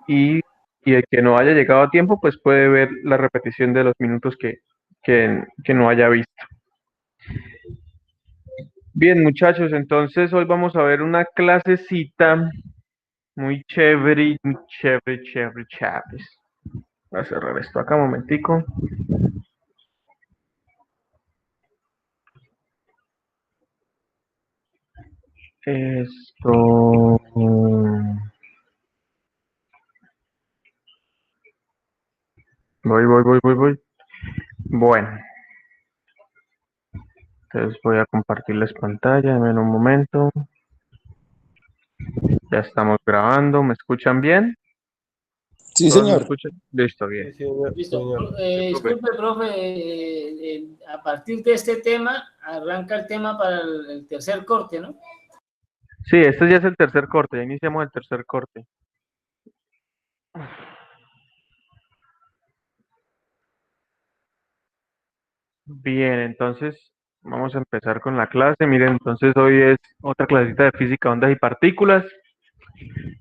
y, y el que no haya llegado a tiempo, pues puede ver la repetición de los minutos que no haya visto. Bien, muchachos, entonces hoy vamos a ver una clasecita muy chévere, muy chévere, chévere, chévere. Voy a cerrar esto acá un momentico. Esto. Voy. Bueno, entonces voy a compartirles pantalla en un momento. Ya estamos grabando. ¿Me escuchan bien? Sí, ¿Todos me señor. escuchan? Listo, bien. Sí, señor. Listo. Señor. Profe. Disculpe, profe, a partir de este tema, arranca el tema para el tercer corte, ¿no? Sí, este ya es el tercer corte. Ya iniciamos el tercer corte. Bien, entonces vamos a empezar con la clase. Miren, entonces hoy es otra clasita de física, ondas y partículas.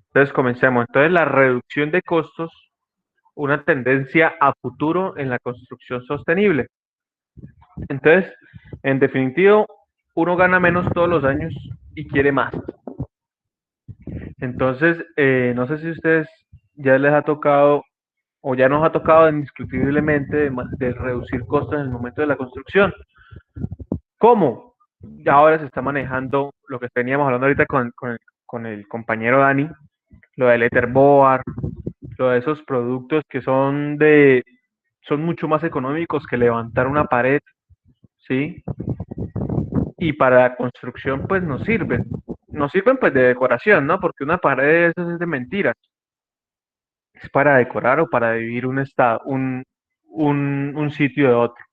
Entonces comencemos. Entonces la reducción de costos, una tendencia a futuro en la construcción sostenible. Entonces, en definitivo, uno gana menos todos los años y quiere más. Entonces, no sé si a ustedes ya les ha tocado o ya nos ha tocado indiscutiblemente de reducir costos en el momento de la construcción. ¿Cómo? Ya ahora se está manejando lo que teníamos hablando ahorita con el compañero Dani, lo del Etherboard, lo de esos productos que son mucho más económicos que levantar una pared, ¿sí? Y para la construcción pues nos sirven. Nos sirven pues de decoración, ¿no? Porque una pared de esas es de mentiras. Es para decorar o para dividir un estado, un sitio de otro.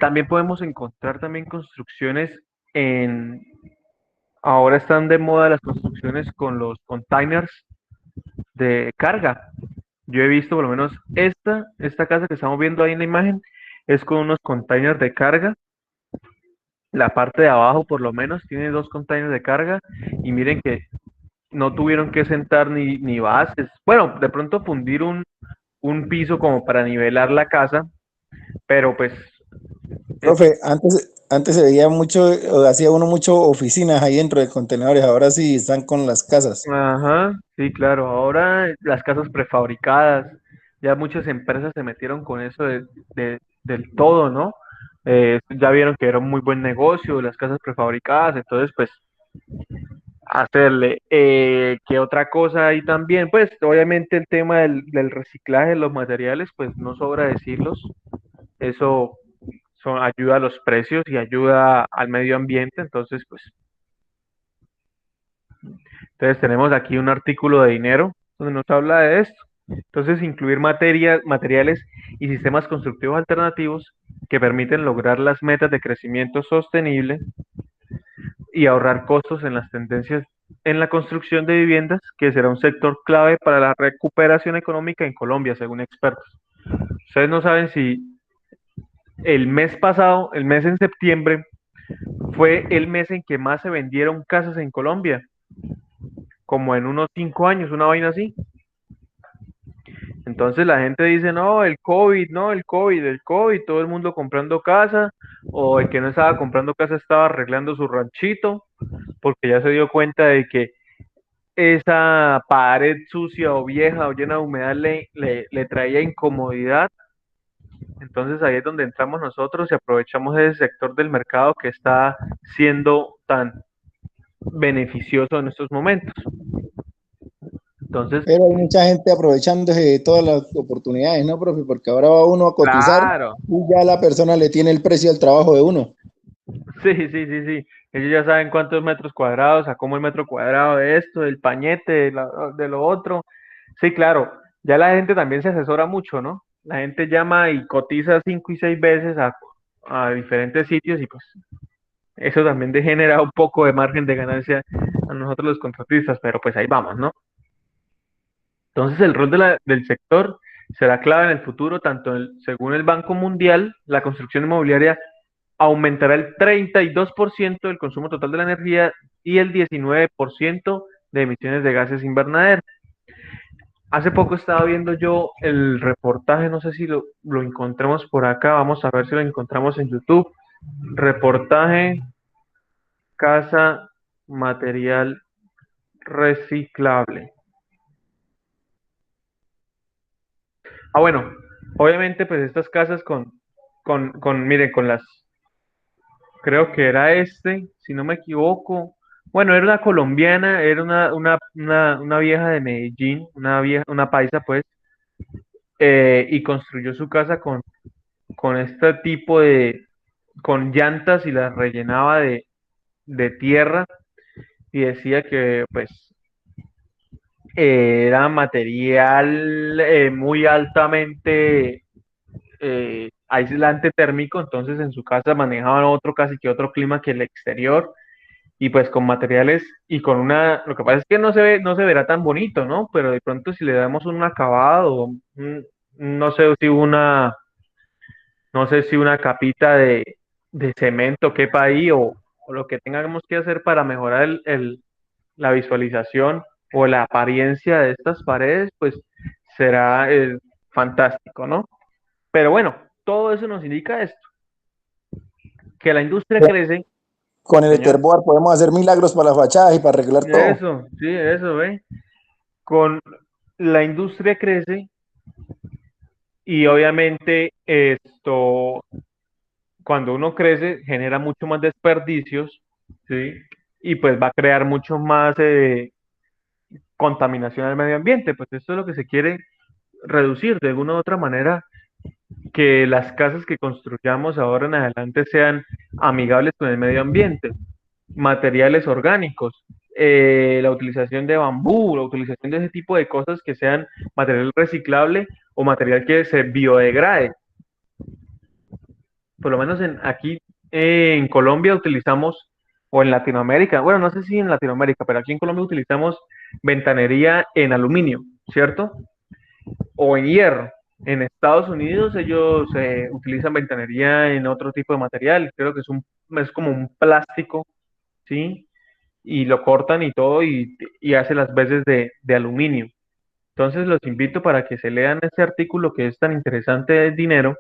También podemos encontrar también construcciones en... Ahora están de moda las construcciones con los containers de carga. Yo he visto por lo menos esta casa que estamos viendo ahí en la imagen es con unos containers de carga. La parte de abajo por lo menos tiene dos containers de carga y miren que no tuvieron que sentar ni bases. Bueno, de pronto fundir un piso como para nivelar la casa, pero pues es, Profe, antes se veía mucho, o hacía uno mucho oficinas ahí dentro de contenedores, ahora sí están con las casas. ajá, sí, claro. Ahora las casas prefabricadas, ya muchas empresas se metieron con eso del todo, ¿no? Ya vieron que era un muy buen negocio las casas prefabricadas, entonces pues hacerle. ¿Qué otra cosa hay también? Pues obviamente el tema del reciclaje de los materiales, pues no sobra decirlos. Eso ayuda a los precios y ayuda al medio ambiente, entonces tenemos aquí un artículo de dinero donde nos habla de esto. Entonces, incluir materiales y sistemas constructivos alternativos que permiten lograr las metas de crecimiento sostenible y ahorrar costos en las tendencias en la construcción de viviendas, que será un sector clave para la recuperación económica en Colombia, según expertos. Ustedes no saben si el mes pasado, el mes en septiembre, fue el mes en que más se vendieron casas en Colombia, como en unos 5 años, una vaina así. Entonces la gente dice, no, el COVID, no, el COVID, todo el mundo comprando casa, o el que no estaba comprando casa estaba arreglando su ranchito, porque ya se dio cuenta de que esa pared sucia o vieja o llena de humedad le traía incomodidad. Entonces ahí es donde entramos nosotros y aprovechamos ese sector del mercado que está siendo tan beneficioso en estos momentos. Entonces, Pero hay mucha gente aprovechándose de todas las oportunidades, ¿no, profe? Porque ahora va uno a cotizar claro, y ya la persona le tiene el precio al trabajo de uno. sí. Ellos ya saben cuántos metros cuadrados, a cómo el metro cuadrado de esto, del pañete, de lo otro. Sí, claro, ya la gente también se asesora mucho, ¿no? La gente llama y cotiza 5 y 6 veces a diferentes sitios y pues eso también genera un poco de margen de ganancia a nosotros los contratistas, pero pues ahí vamos, ¿no? Entonces el rol del sector será clave en el futuro, según el Banco Mundial, la construcción inmobiliaria aumentará el 32% del consumo total de la energía y el 19% de emisiones de gases invernadero. hace poco estaba viendo yo el reportaje, no sé si lo encontramos por acá, vamos a ver si lo encontramos en YouTube. Reportaje Casa Material Reciclable. Ah, bueno, obviamente pues estas casas miren, con las, creo que era si no me equivoco. Bueno, era una colombiana, era una vieja de Medellín, una paisa pues, y construyó su casa con este tipo con llantas y las rellenaba de tierra y decía que pues era material muy altamente aislante térmico, entonces en su casa manejaban casi que otro clima que el exterior y pues con materiales y con lo que pasa es que no se verá tan bonito, ¿no? Pero de pronto si le damos un acabado, no sé si no sé si una capita de cemento quepa ahí o lo que tengamos que hacer para mejorar la visualización o la apariencia de estas paredes, pues será fantástico, ¿no? Pero bueno, todo eso nos indica esto, que la industria crece, Con el señor. Etherboard podemos hacer milagros para las fachadas y para arreglar todo. Eso, sí, eso, ¿ve? Con la industria crece y obviamente cuando uno crece, genera mucho más desperdicios, ¿sí? Y pues va a crear mucho más contaminación al medio ambiente. Pues esto es lo que se quiere reducir de alguna u otra manera, que las casas que construyamos ahora en adelante sean amigables con el medio ambiente, materiales orgánicos, la utilización de bambú, la utilización de ese tipo de cosas que sean material reciclable o material que se biodegrade. Por lo menos aquí en Colombia utilizamos, o en Latinoamérica, bueno, no sé si en Latinoamérica, pero aquí en Colombia utilizamos ventanería en aluminio, ¿cierto? O en hierro. En Estados Unidos ellos utilizan ventanería en otro tipo de material, creo que es como un plástico, ¿sí? Y lo cortan y todo y hace las veces de aluminio. Entonces los invito para que se lean este artículo que es tan interesante del dinero,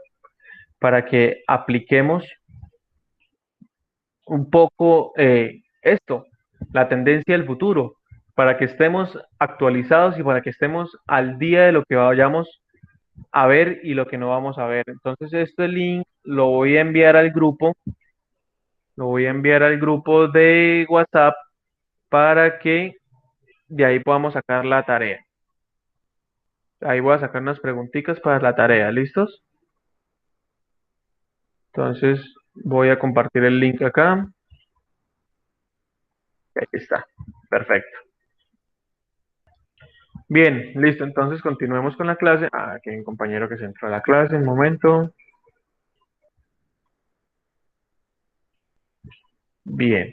para que apliquemos un poco la tendencia del futuro, para que estemos actualizados y para que estemos al día de lo que vayamos a ver y lo que no vamos a ver. Entonces, este link lo voy a enviar al grupo, lo voy a enviar al grupo de WhatsApp para que de ahí podamos sacar la tarea. Ahí voy a sacar unas preguntitas para la tarea, ¿listos? Entonces, voy a compartir el link acá. Ahí está. Perfecto. Bien, listo. Entonces, continuemos con la clase. Aquí hay un compañero que se entró a la clase. Un momento. Bien.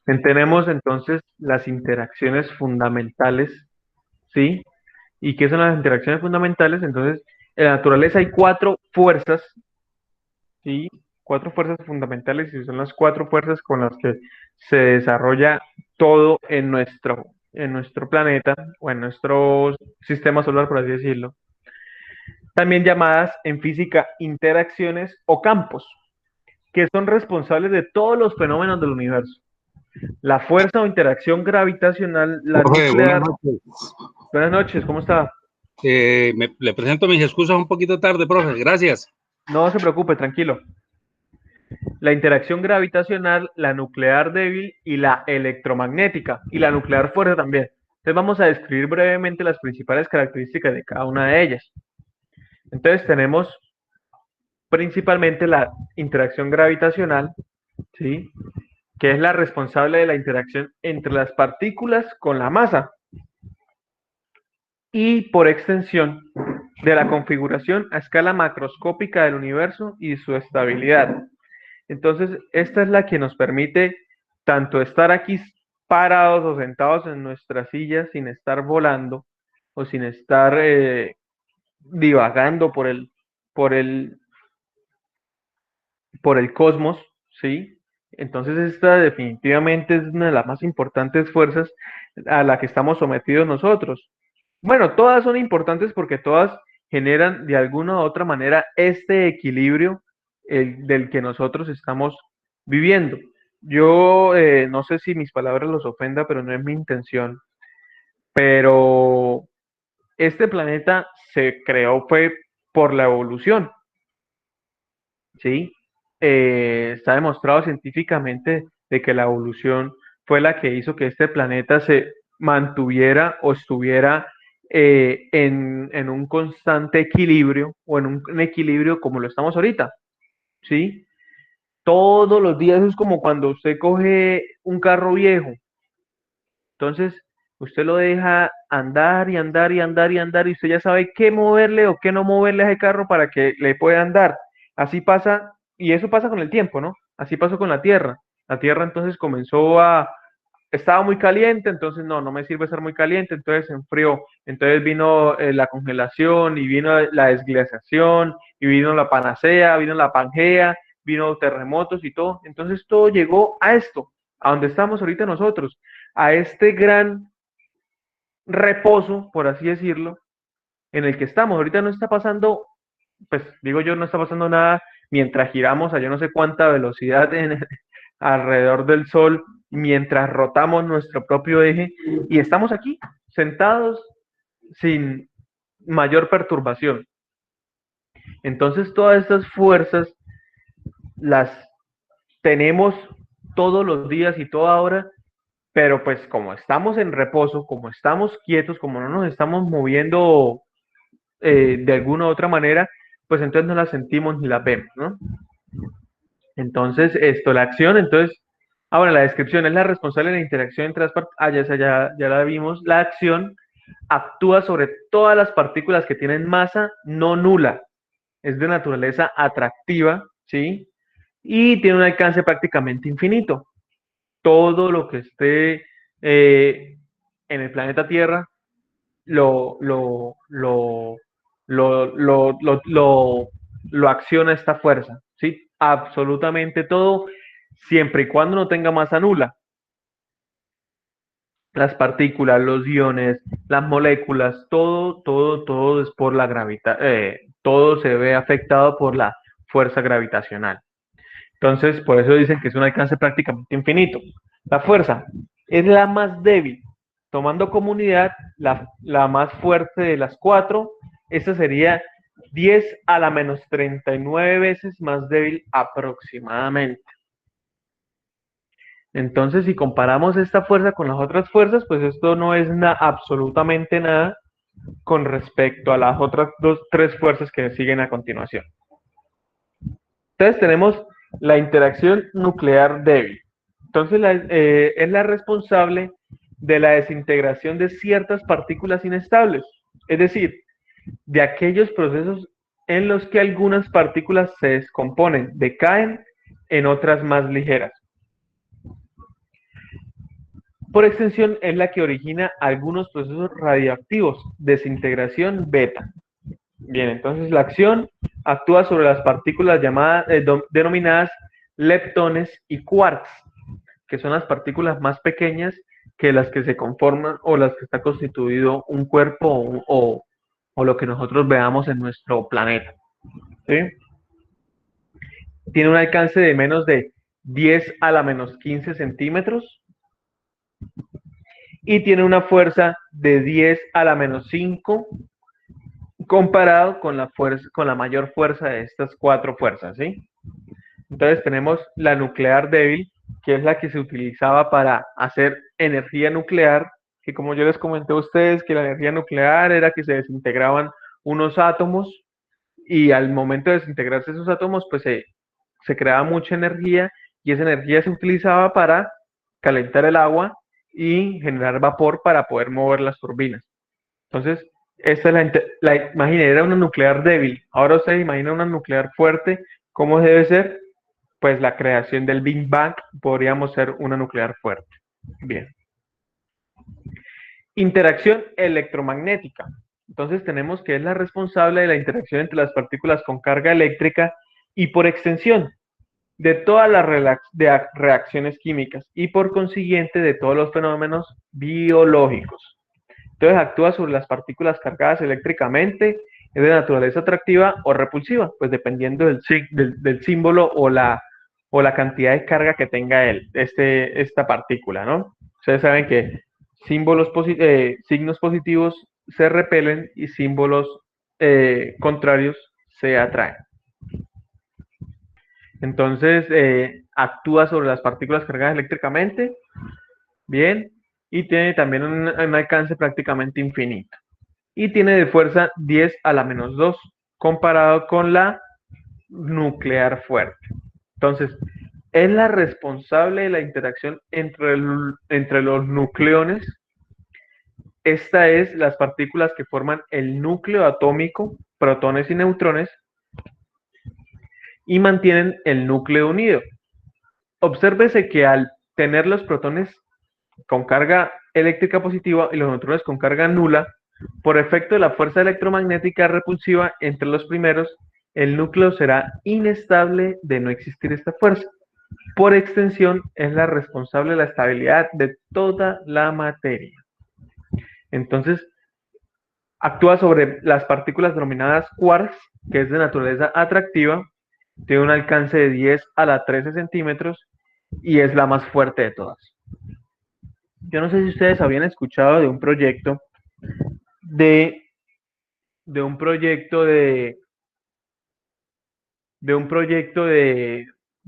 Tenemos entonces las interacciones fundamentales, ¿sí? ¿Y qué son las interacciones fundamentales? Entonces, en la naturaleza hay cuatro fuerzas, ¿sí? Cuatro fuerzas fundamentales y son las cuatro fuerzas con las que se desarrolla todo en nuestro planeta o en nuestro sistema solar, por así decirlo. También llamadas en física interacciones o campos, que son responsables de todos los fenómenos del universo. La fuerza o interacción gravitacional, la Profe, buenas nuclear. noches. Buenas noches, ¿cómo está? Le presento mis excusas un poquito tarde, profe. Gracias. No se preocupe, tranquilo. La interacción gravitacional, la nuclear débil y la electromagnética, y la nuclear fuerte también. Entonces vamos a describir brevemente las principales características de cada una de ellas. Entonces tenemos principalmente la interacción gravitacional, ¿sí? Que es la responsable de la interacción entre las partículas con la masa y, por extensión, de la configuración a escala macroscópica del universo y su estabilidad. Entonces, esta es la que nos permite tanto estar aquí parados o sentados en nuestras sillas sin estar volando o sin estar divagando por el, por el cosmos, ¿sí? Entonces, esta definitivamente es una de las más importantes fuerzas a la que estamos sometidos nosotros. Bueno, todas son importantes porque todas generan de alguna u otra manera este equilibrio del que nosotros estamos viviendo. Yo no sé si mis palabras los ofenda, pero no es mi intención. Pero este planeta se creó fue por la evolución, ¿sí? Está demostrado científicamente de que la evolución fue la que hizo que este planeta se mantuviera o estuviera en un constante equilibrio o en un equilibrio como lo estamos ahorita, ¿sí? Todos los días es como cuando usted coge un carro viejo, entonces usted lo deja andar y andar y andar y andar y usted ya sabe qué moverle o qué no moverle a ese carro para que le pueda andar. Así pasa, y eso pasa con el tiempo, ¿no? Así pasó con la Tierra. La Tierra entonces estaba muy caliente, entonces no me sirve estar muy caliente, entonces se enfrió. Entonces vino la congelación y vino la desglaciación y vino la panacea, vino la Pangea, vino terremotos y todo. Entonces todo llegó a esto, a donde estamos ahorita nosotros, a este gran reposo, por así decirlo, en el que estamos. Ahorita no está pasando, pues digo yo, no está pasando nada mientras giramos a yo no sé cuánta velocidad alrededor del Sol, mientras rotamos nuestro propio eje y estamos aquí, sentados sin mayor perturbación. Entonces todas estas fuerzas las tenemos todos los días y toda hora, pero pues como estamos en reposo, como estamos quietos, como no nos estamos moviendo de alguna u otra manera, pues entonces no la sentimos ni la vemos, ¿no? Entonces, la acción, entonces, ahora la descripción es la responsable de la interacción entre las partículas, ya la vimos, la acción actúa sobre todas las partículas que tienen masa no nula, es de naturaleza atractiva, ¿sí? Y tiene un alcance prácticamente infinito. Todo lo que esté en el planeta Tierra lo, lo, lo, lo acciona esta fuerza, ¿sí? Absolutamente todo, siempre y cuando no tenga masa nula. Las partículas, los iones, las moléculas, todo es por la gravedad, todo se ve afectado por la fuerza gravitacional. Entonces, por eso dicen que es un alcance prácticamente infinito. La fuerza es la más débil, tomando como unidad la más fuerte de las cuatro. Esta sería 10 a la menos 39 veces más débil aproximadamente. Entonces, si comparamos esta fuerza con las otras fuerzas, pues esto no es absolutamente nada con respecto a las otras tres fuerzas que siguen a continuación. Entonces tenemos la interacción nuclear débil. Entonces es la responsable de la desintegración de ciertas partículas inestables, es decir, de aquellos procesos en los que algunas partículas se descomponen, decaen en otras más ligeras. Por extensión, es la que origina algunos procesos radioactivos, desintegración beta. Bien, entonces la acción actúa sobre las partículas denominadas leptones y quarks, que son las partículas más pequeñas que las que se conforman o las que está constituido un cuerpo o lo que nosotros veamos en nuestro planeta. ¿Sí? Tiene un alcance de menos de 10 a la menos 15 centímetros y tiene una fuerza de 10 a la menos 5 comparado con la mayor fuerza de estas cuatro fuerzas, ¿sí? Entonces tenemos la nuclear débil, que es la que se utilizaba para hacer energía nuclear, que como yo les comenté a ustedes, que la energía nuclear era que se desintegraban unos átomos y al momento de desintegrarse esos átomos, pues se creaba mucha energía y esa energía se utilizaba para calentar el agua y generar vapor para poder mover las turbinas. Entonces, esta es imaginen, era una nuclear débil. Ahora ustedes imagina una nuclear fuerte, ¿cómo debe ser? Pues la creación del Big Bang podríamos ser una nuclear fuerte. Bien. Interacción electromagnética. Entonces tenemos que es la responsable de la interacción entre las partículas con carga eléctrica y por extensión de todas las reacciones químicas y por consiguiente de todos los fenómenos biológicos. Entonces actúa sobre las partículas cargadas eléctricamente, es de naturaleza atractiva o repulsiva, pues dependiendo del símbolo o la cantidad de carga que tenga esta partícula, ¿no? Ustedes saben que signos positivos se repelen y símbolos contrarios se atraen. Entonces, actúa sobre las partículas cargadas eléctricamente, bien, y tiene también un alcance prácticamente infinito. Y tiene de fuerza 10 a la menos 2, comparado con la nuclear fuerte. Entonces, es la responsable de la interacción entre los nucleones. Esta es las partículas que forman el núcleo atómico, protones y neutrones, y mantienen el núcleo unido. Obsérvese que al tener los protones con carga eléctrica positiva y los neutrones con carga nula, por efecto de la fuerza electromagnética repulsiva entre los primeros, el núcleo será inestable de no existir esta fuerza. Por extensión, es la responsable de la estabilidad de toda la materia. Entonces, actúa sobre las partículas denominadas quarks, que es de naturaleza atractiva, tiene un alcance de 10 a la 13 centímetros y es la más fuerte de todas. Yo no sé si ustedes habían escuchado de un proyecto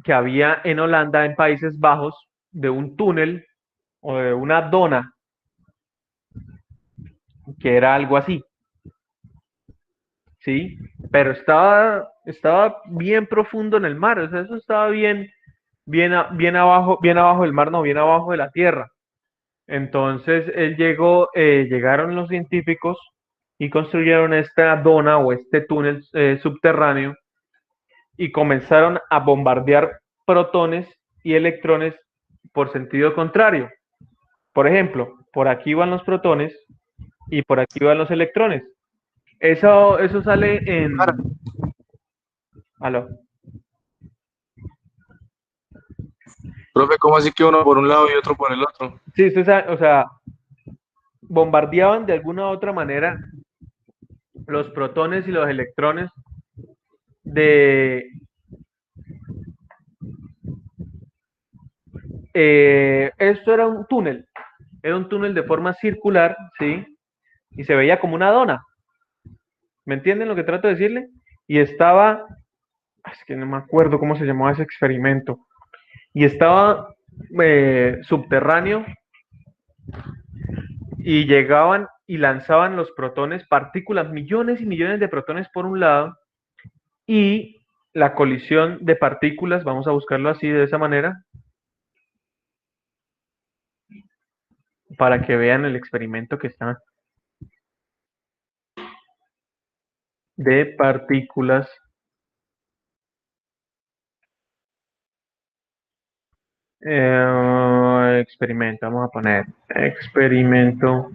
que había en Holanda, en Países Bajos, de un túnel o de una dona, que era algo así, ¿sí? Pero estaba bien profundo en el mar, o sea, eso estaba bien abajo del mar, no, bien abajo de la tierra. Entonces llegaron los científicos y construyeron esta dona o este túnel subterráneo y comenzaron a bombardear protones y electrones por sentido contrario. Por ejemplo, por aquí van los protones y por aquí van los electrones. Eso sale en... ¿Aló? Profe, ¿cómo así que uno por un lado y otro por el otro? Sí, usted sabe, o sea, bombardeaban de alguna u otra manera los protones y los electrones esto era un túnel de forma circular, ¿sí? Y se veía como una dona. ¿Me entienden lo que trato de decirle? Y estaba, es que no me acuerdo cómo se llamaba ese experimento, y estaba subterráneo, y llegaban y lanzaban los protones, partículas, millones y millones de protones por un lado, y la colisión de partículas, vamos a buscarlo así de esa manera, para que vean el experimento que está de partículas. Experimento, vamos a poner experimento.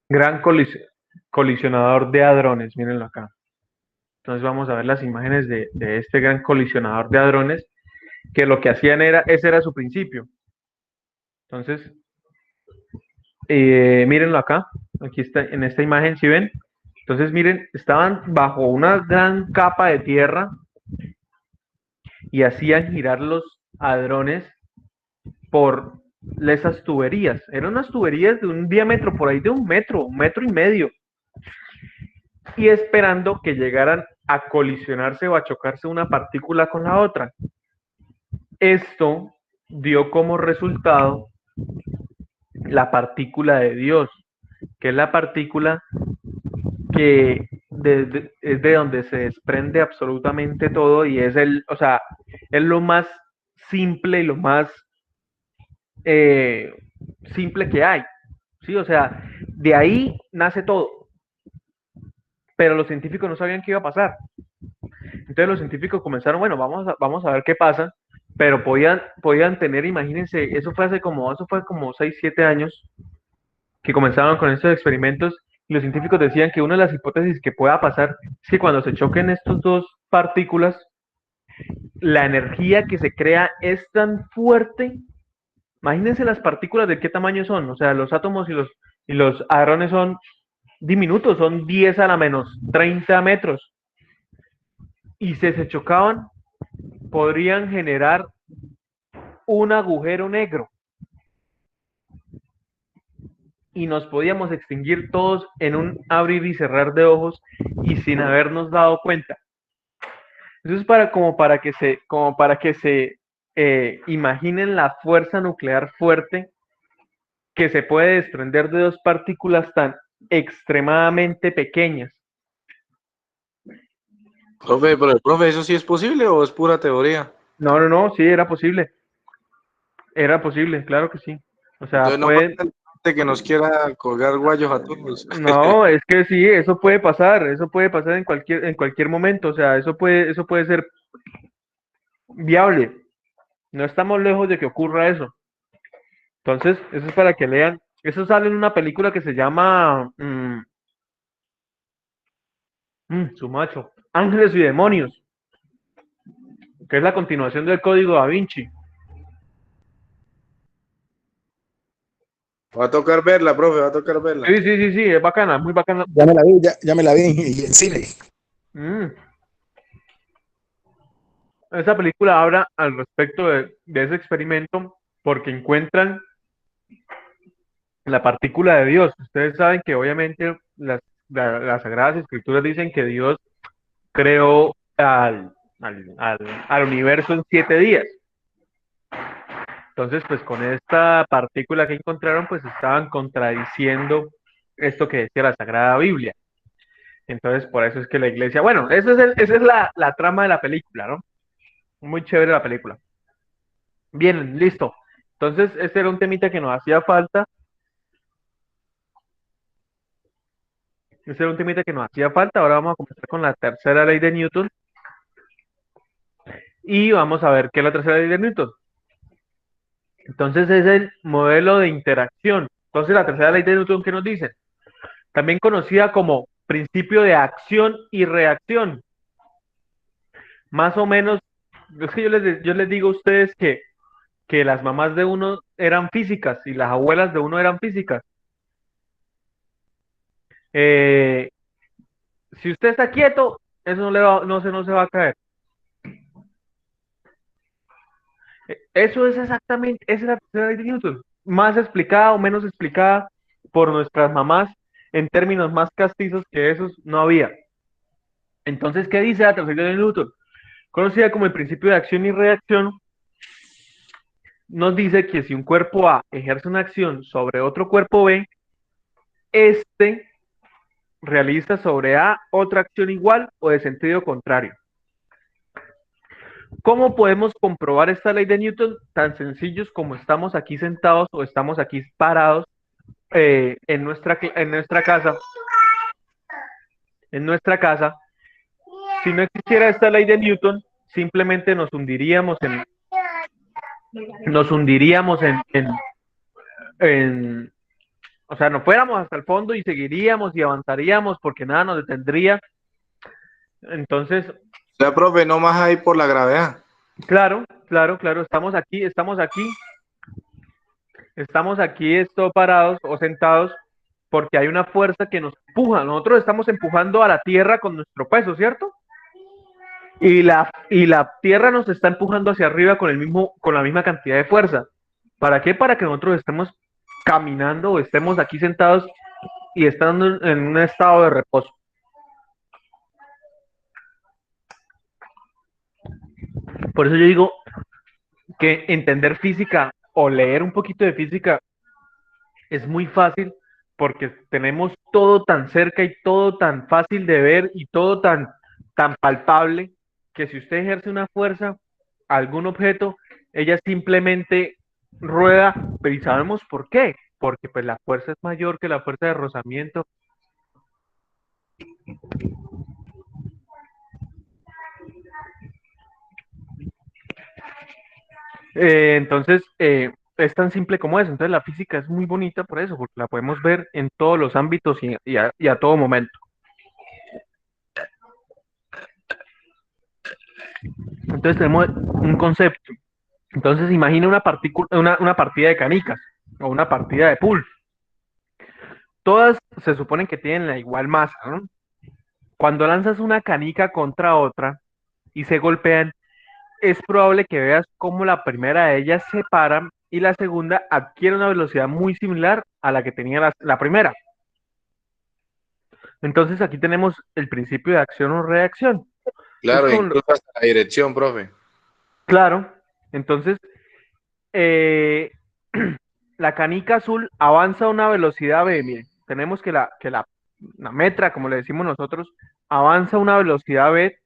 Gran colisionador de hadrones, mírenlo acá. Entonces vamos a ver las imágenes de este gran colisionador de hadrones, que lo que hacían ese era su principio. Entonces, mírenlo acá, aquí está, en esta imagen, ¿sí ven? Entonces, miren, estaban bajo una gran capa de tierra y hacían girar los hadrones por esas tuberías. Eran unas tuberías de un diámetro por ahí de un metro y medio. Y esperando que llegaran a colisionarse o a chocarse una partícula con la otra. Esto dio como resultado la partícula de Dios, que es la partícula que es de donde se desprende absolutamente todo y es es lo más simple y lo más simple que hay, ¿sí? O sea, de ahí nace todo, pero los científicos no sabían qué iba a pasar. Entonces los científicos comenzaron, bueno, vamos a ver qué pasa, pero podían tener, imagínense, eso fue como 6, 7 años que comenzaron con estos experimentos y los científicos decían que una de las hipótesis que pueda pasar es que cuando se choquen estos dos partículas, la energía que se crea es tan fuerte Imagínense las partículas de qué tamaño son, o sea, los átomos y los hadrones son diminutos, son 10 a la menos 30 metros. Y si se chocaban, podrían generar un agujero negro. Y nos podíamos extinguir todos en un abrir y cerrar de ojos y sin habernos dado cuenta. Eso es como para que se imaginen la fuerza nuclear fuerte que se puede desprender de dos partículas tan extremadamente pequeñas. Profe, pero profe, ¿eso sí es posible o es pura teoría? No, sí, era posible. Era posible, claro que sí. O sea, Entonces no puede, falta el gente que nos quiera colgar guayos a todos. no, es que sí, eso puede pasar en cualquier momento, o sea, eso puede ser viable. No estamos lejos de que ocurra eso. Entonces, eso es para que lean. Eso sale en una película que se llama su macho, Ángeles y Demonios, que es la continuación del Código Da Vinci. Va a tocar verla, profe, va a tocar verla. Sí, es bacana, muy bacana. Ya me la vi, ya me la vi en cine. Mm. Esa película habla al respecto de ese experimento porque encuentran la partícula de Dios. Ustedes saben que obviamente las Sagradas Escrituras dicen que Dios creó al universo en 7 días. Entonces, pues con esta partícula que encontraron, pues estaban contradiciendo esto que decía la Sagrada Biblia. Entonces, por eso es que la iglesia, bueno, esa es la trama de la película, ¿no? Muy chévere la película. Bien, listo. Entonces, este era un temita que nos hacía falta. Este era un temita que nos hacía falta. Ahora vamos a comenzar con la tercera ley de Newton. Y vamos a ver qué es la tercera ley de Newton. Entonces, es el modelo de interacción. Entonces, la tercera ley de Newton, ¿qué nos dice? También conocida como principio de acción y reacción. Más o menos, es que yo les digo a ustedes que las mamás de uno eran físicas y las abuelas de uno eran físicas. Eh, si usted está quieto, eso no se va a caer. Eso es exactamente, esa es la tercera ley de Newton. Más explicada o menos explicada por nuestras mamás en términos más castizos que esos no había. Entonces, ¿qué dice la tercera ley de Newton? Conocida como el principio de acción y reacción, nos dice que si un cuerpo A ejerce una acción sobre otro cuerpo B, este realiza sobre A otra acción igual o de sentido contrario. ¿Cómo podemos comprobar esta ley de Newton? Tan sencillos como estamos aquí sentados o estamos aquí parados en nuestra casa. En nuestra casa, si no existiera esta ley de Newton, simplemente nos hundiríamos en o sea, nos fuéramos hasta el fondo y seguiríamos y avanzaríamos porque nada nos detendría. Entonces, O sea, profe, no más ahí por la gravedad. claro, estamos aquí parados o sentados porque hay una fuerza que nos empuja. Nosotros estamos empujando a la tierra con nuestro peso, ¿cierto? Y la tierra nos está empujando hacia arriba con la misma cantidad de fuerza. ¿Para qué? Para que nosotros estemos caminando o estemos aquí sentados y estando en un estado de reposo. Por eso yo digo que entender física o leer un poquito de física es muy fácil porque tenemos todo tan cerca y todo tan fácil de ver y todo tan palpable que si usted ejerce una fuerza a algún objeto, ella simplemente rueda, pero ¿y sabemos por qué? Porque pues la fuerza es mayor que la fuerza de rozamiento. Entonces, es tan simple como eso. Entonces, la física es muy bonita por eso, porque la podemos ver en todos los ámbitos y a todo momento. Entonces, tenemos un concepto. Entonces imagina una partida de canicas o una partida de pool. Todas se suponen que tienen la igual masa, ¿no? Cuando lanzas una canica contra otra y se golpean, es probable que veas cómo la primera de ellas se para y la segunda adquiere una velocidad muy similar a la que tenía la primera. Entonces aquí tenemos el principio de acción o reacción. Es Claro, incluso hasta la dirección, profe. claro. Entonces, eh, la canica azul avanza a una velocidad B. Miren, tenemos que la metra, como le decimos nosotros, avanza a una velocidad B,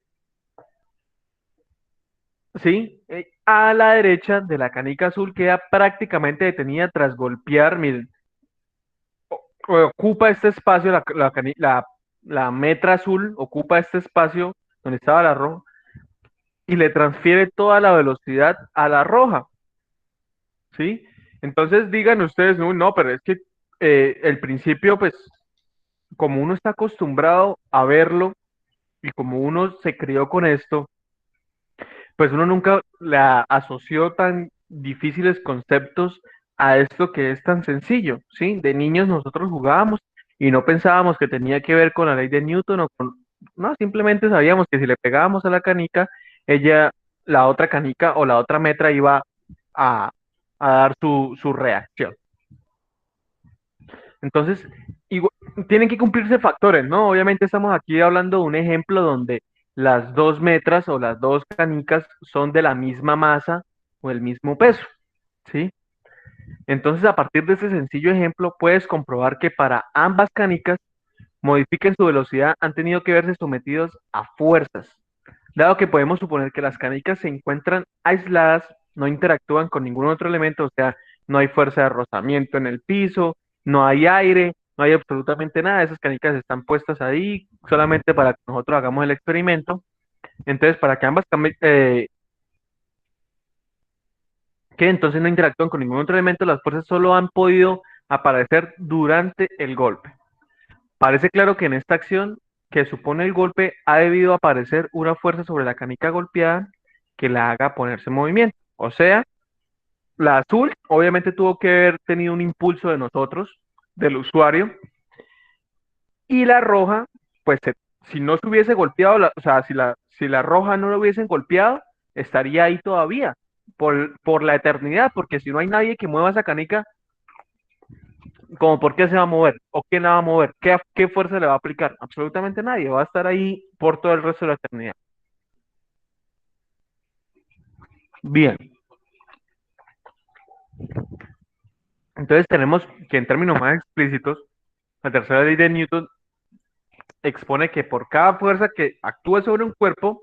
¿sí? A la derecha de la canica azul queda prácticamente detenida tras golpear, miren, ocupa este espacio, la metra azul ocupa este espacio donde estaba la roja y le transfiere toda la velocidad a la roja, ¿sí? Entonces digan ustedes, no, no, pero es que el principio, pues, como uno está acostumbrado a verlo y como uno se crió con esto, pues uno nunca la asoció tan difíciles conceptos a esto que es tan sencillo, ¿sí? De niños nosotros jugábamos y no pensábamos que tenía que ver con la ley de Newton o con... No, simplemente sabíamos que si le pegábamos a la canica, ella, la otra canica o la otra metra iba a, a dar su reacción. Entonces, tienen que cumplirse factores, ¿no? Obviamente estamos aquí hablando de un ejemplo donde las dos metras o las dos canicas son de la misma masa o el mismo peso, ¿sí? Entonces, a partir de ese sencillo ejemplo, puedes comprobar que para ambas canicas modifiquen su velocidad han tenido que verse sometidos a fuerzas, dado que podemos suponer que las canicas se encuentran aisladas, no interactúan con ningún otro elemento, o sea, no hay fuerza de rozamiento en el piso, no hay aire, no hay absolutamente nada, esas canicas están puestas ahí solamente para que nosotros hagamos el experimento. Entonces, para que ambas que entonces no interactúan con ningún otro elemento, las fuerzas solo han podido aparecer durante el golpe. Parece claro que en esta acción que supone el golpe ha debido aparecer una fuerza sobre la canica golpeada que la haga ponerse en movimiento. O sea, la azul obviamente tuvo que haber tenido un impulso de nosotros, del usuario, y la roja, pues si no se hubiese golpeado, o sea, si la roja no lo hubiesen golpeado, estaría ahí todavía, por la eternidad, porque si no hay nadie que mueva esa canica, como por qué se va a mover, o quién la va a mover, qué fuerza le va a aplicar, absolutamente nadie, va a estar ahí por todo el resto de la eternidad. Bien, entonces tenemos que en términos más explícitos, la tercera ley de Newton expone que por cada fuerza que actúe sobre un cuerpo,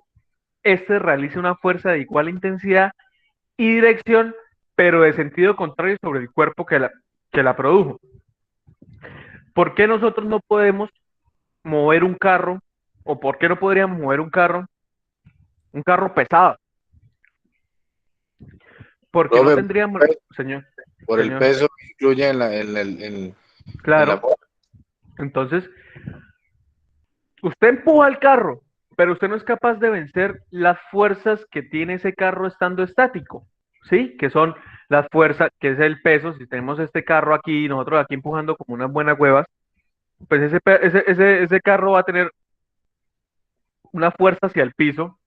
este realiza una fuerza de igual intensidad y dirección, pero de sentido contrario sobre el cuerpo que la produjo. ¿Por qué nosotros no podemos mover un carro, o por qué no podríamos mover un carro pesado? Porque no Profe, tendríamos, señor, por el señor, peso que incluye en la... claro. Entonces, usted empuja el carro, pero usted no es capaz de vencer las fuerzas que tiene ese carro estando estático, ¿sí? Que son las fuerzas, que es el peso. Si tenemos este carro aquí, nosotros aquí empujando como unas buenas huevas, pues ese carro va a tener una fuerza hacia el piso,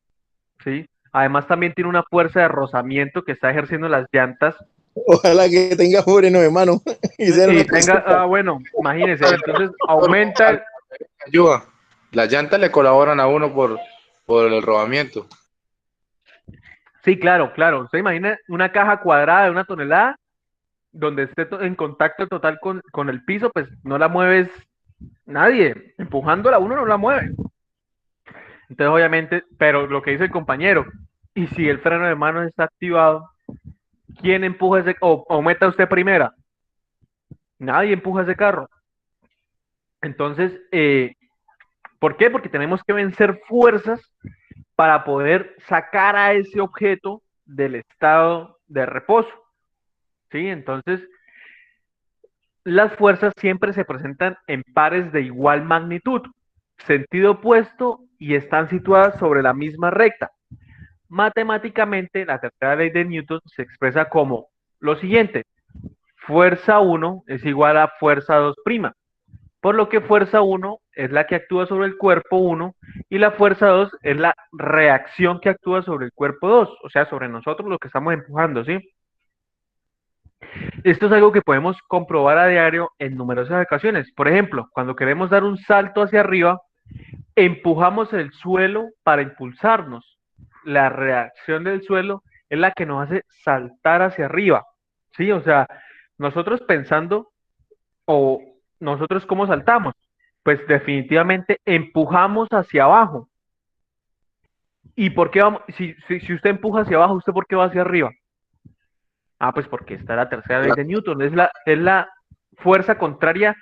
¿sí? Además también tiene una fuerza de rozamiento que está ejerciendo las llantas. Ojalá que tenga freno de mano. Y tenga, bueno, imagínense, entonces aumenta, Ayuda. Las llantas le colaboran a uno por el rodamiento. sí, claro, claro. Usted imagina una caja cuadrada de 1 tonelada, donde esté en contacto total con el piso, pues no la mueves nadie. Empujándola uno no la mueve. Entonces, obviamente, pero lo que dice el compañero, y si el freno de mano está activado, ¿quién empuja o meta usted primera? Nadie empuja ese carro. Entonces, ¿por qué? Porque tenemos que vencer fuerzas para poder sacar a ese objeto del estado de reposo. ¿Sí? Entonces, las fuerzas siempre se presentan en pares de igual magnitud, sentido opuesto, y están situadas sobre la misma recta. Matemáticamente, la tercera ley de Newton se expresa como lo siguiente: fuerza 1 es igual a fuerza 2', por lo que fuerza 1 es la que actúa sobre el cuerpo 1 y la fuerza 2 es la reacción que actúa sobre el cuerpo 2, o sea, sobre nosotros lo que estamos empujando, ¿sí? Esto es algo que podemos comprobar a diario en numerosas ocasiones. Por ejemplo, cuando queremos dar un salto hacia arriba, empujamos el suelo para impulsarnos. La reacción del suelo es la que nos hace saltar hacia arriba, ¿sí? O sea, nosotros pensando, o nosotros cómo saltamos, pues definitivamente empujamos hacia abajo. ¿Y por qué vamos? Si usted empuja hacia abajo, ¿usted por qué va hacia arriba? Ah, pues porque está la tercera ley de Newton, es la fuerza contraria,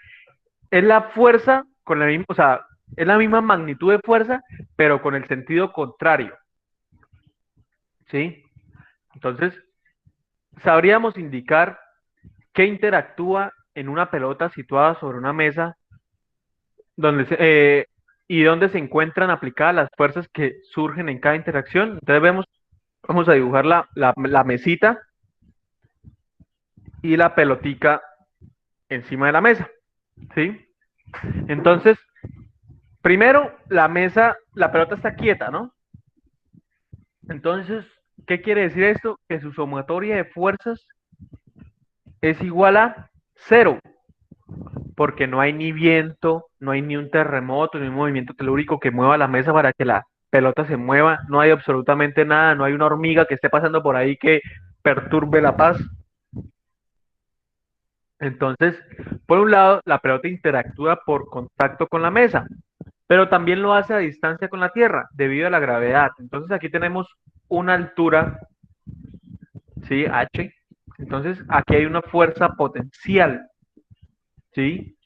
es la fuerza con la misma, o sea, es la misma magnitud de fuerza, pero con el sentido contrario. ¿Sí? Entonces, sabríamos indicar qué interactúa en una pelota situada sobre una mesa y donde se encuentran aplicadas las fuerzas que surgen en cada interacción. Entonces vamos a dibujar la mesita y la pelotica encima de la mesa, ¿sí? Entonces, primero, la pelota está quieta, ¿no? Entonces, ¿qué quiere decir esto? Que su sumatoria de fuerzas es igual a 0, porque no hay ni viento, no hay ni un terremoto, ni un movimiento telúrico que mueva la mesa para que la pelota se mueva, no hay absolutamente nada, no hay una hormiga que esté pasando por ahí que perturbe la paz. Entonces, por un lado, la pelota interactúa por contacto con la mesa, pero también lo hace a distancia con la Tierra, debido a la gravedad. Entonces, aquí tenemos una altura, ¿sí? H. Entonces, aquí hay una fuerza potencial, ¿sí?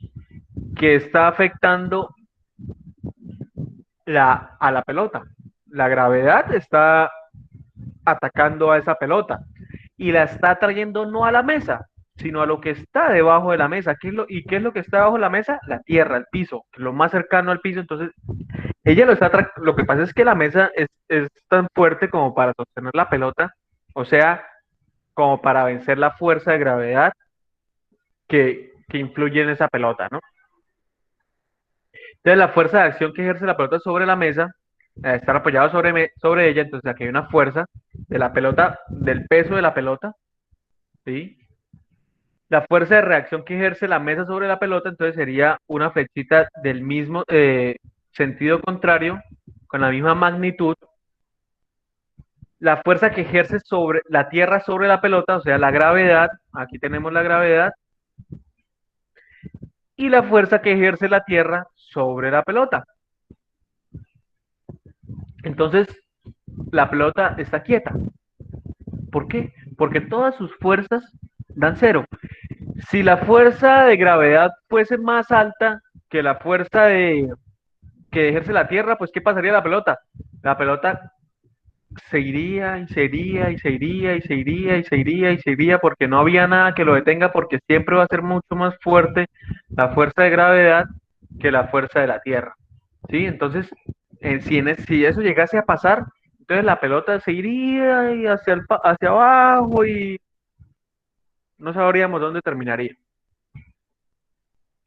Que está afectando a la pelota. La gravedad está atacando a esa pelota y la está trayendo no a la mesa, sino a lo que está debajo de la mesa. ¿Y qué es lo que está debajo de la mesa? La tierra, el piso, lo más cercano al piso. Entonces, ella lo que pasa es que la mesa es tan fuerte como para sostener la pelota, o sea, como para vencer la fuerza de gravedad que influye en esa pelota, ¿no? Entonces, la fuerza de acción que ejerce la pelota sobre la mesa, estar apoyado sobre ella, entonces aquí hay una fuerza de la pelota, del peso de la pelota, ¿sí? La fuerza de reacción que ejerce la mesa sobre la pelota, entonces sería una flechita del mismo sentido contrario, con la misma magnitud. La fuerza que ejerce sobre la tierra sobre la pelota, o sea, la gravedad, aquí tenemos la gravedad, y la fuerza que ejerce la tierra sobre la pelota. Entonces, la pelota está quieta. ¿Por qué? Porque todas sus fuerzas dan 0. Si la fuerza de gravedad fuese más alta que la fuerza que ejerce la Tierra, pues ¿qué pasaría a la pelota? La pelota se iría y se iría y se iría y se iría y se iría y se iría porque no había nada que lo detenga, porque siempre va a ser mucho más fuerte la fuerza de gravedad que la fuerza de la Tierra. ¿Sí? Entonces, si eso llegase a pasar, entonces la pelota se iría y hacia abajo y no sabríamos dónde terminaría.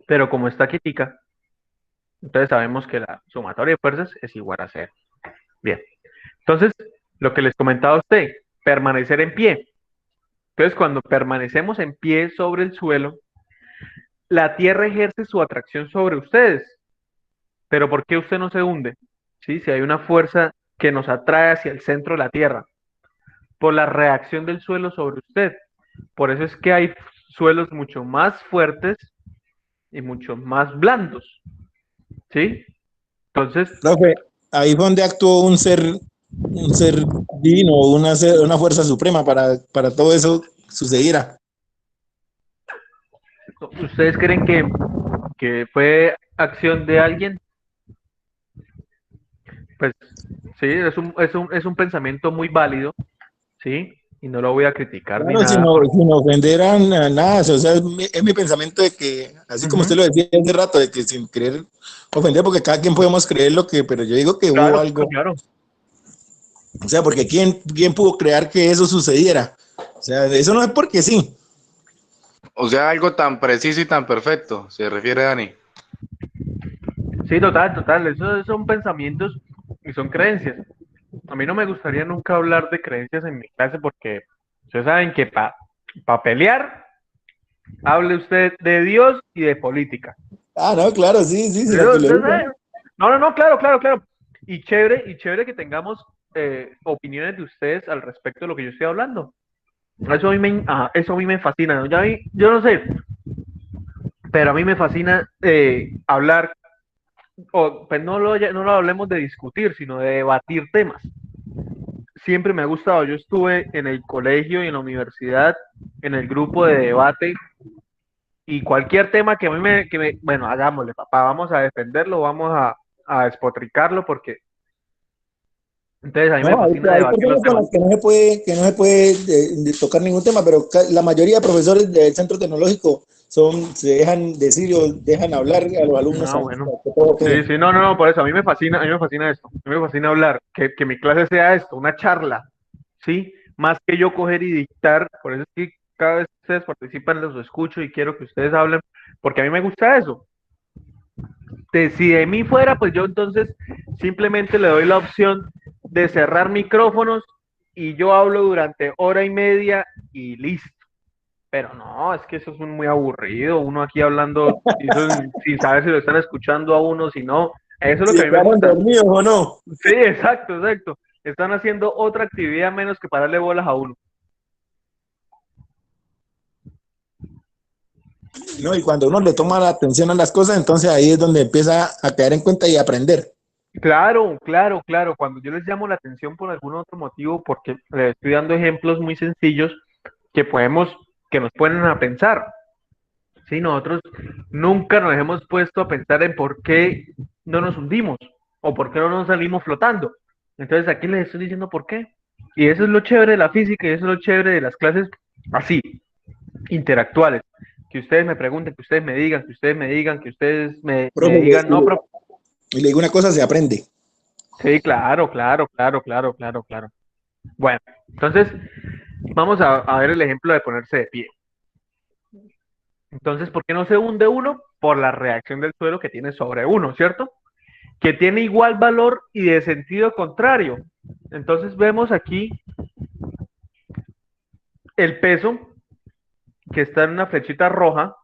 Pero como está quietica, entonces sabemos que la sumatoria de fuerzas es igual a 0. Bien. Entonces, lo que les comentaba a usted, permanecer en pie. Entonces, cuando permanecemos en pie sobre el suelo, la Tierra ejerce su atracción sobre ustedes. Pero ¿por qué usted no se hunde? ¿Sí? Si hay una fuerza que nos atrae hacia el centro de la Tierra, por la reacción del suelo sobre usted. Por eso es que hay suelos mucho más fuertes y mucho más blandos. ¿Sí? Entonces, Profe, ahí fue donde actuó un ser divino, una fuerza suprema para todo eso sucediera. ¿ustedes creen que fue acción de alguien? Pues sí, es un pensamiento muy válido, ¿sí? Y no lo voy a criticar ni Claro, nada. sin ofender a nada, o sea, es mi pensamiento de que, así como usted lo decía hace rato, de que sin querer ofender, porque cada quien podemos creer lo que, pero yo digo que hubo Claro, algo. claro. O sea, porque ¿quién pudo crear que eso sucediera? O sea, eso no es porque sí. O sea, algo tan preciso y tan perfecto, se refiere Dani. Sí, total, total. Esos son pensamientos y son creencias. A mí no me gustaría nunca hablar de creencias en mi clase porque ustedes saben que para pelear, hable usted de Dios y de política. Ah, no, claro, sí, sí, sí, la Ustedes televisión. saben. No, no, no, claro, claro, claro. Y chévere que tengamos opiniones de ustedes al respecto de lo que yo estoy hablando. Eso a mí me fascina, ¿no? Yo no sé, pero a mí me fascina hablar, pues no lo hablemos de discutir, sino de debatir temas. Siempre me ha gustado. Yo estuve en el colegio y en la universidad, en el grupo de debate, y cualquier tema que a mí bueno, hagámosle, papá, vamos a defenderlo, a despotricarlo, porque entonces a mí me No, fascina hay debatir los personas con temas. las que no se puede de tocar ningún tema, pero la mayoría de profesores del centro tecnológico se dejan decir o dejan hablar a los alumnos Ah, también, bueno. que todo Sí, opinen. sí, no, no, no, por eso a mí me fascina esto, a mí me fascina hablar, que mi clase sea esto, una charla, ¿sí? Más que yo coger y dictar, por eso es que cada vez que ustedes participan los escucho y quiero que ustedes hablen, porque a mí me gusta eso. Si de mí fuera, pues yo entonces simplemente le doy la opción de cerrar micrófonos y yo hablo durante hora y media y listo. Pero no, es que eso es muy aburrido, uno aquí hablando sin saber si lo están escuchando a uno, si no. Eso es lo Si que a mí me quedaron gusta. dormidos o no. Sí, exacto, exacto. Están haciendo otra actividad menos que pararle bolas a uno. ¿No? Y cuando uno le toma la atención a las cosas, entonces ahí es donde empieza a caer en cuenta y aprender. Claro, claro, claro. Cuando yo les llamo la atención por algún otro motivo, porque les estoy dando ejemplos muy sencillos que que nos ponen a pensar. Sí, nosotros nunca nos hemos puesto a pensar en por qué no nos hundimos o por qué no nos salimos flotando. Entonces aquí les estoy diciendo por qué. Y eso es lo chévere de la física y eso es lo chévere de las clases así, interactuales. Que ustedes me pregunten, que ustedes me digan, que ustedes me digan, que ustedes me Profe, digan, no, pero y le digo una cosa, se aprende. sí, claro, claro, claro, claro, claro, claro. Bueno, entonces vamos a ver el ejemplo de ponerse de pie. Entonces, ¿por qué no se hunde uno? Por la reacción del suelo que tiene sobre uno, ¿cierto? Que tiene igual valor y de sentido contrario. Entonces vemos aquí el peso que está en una flechita roja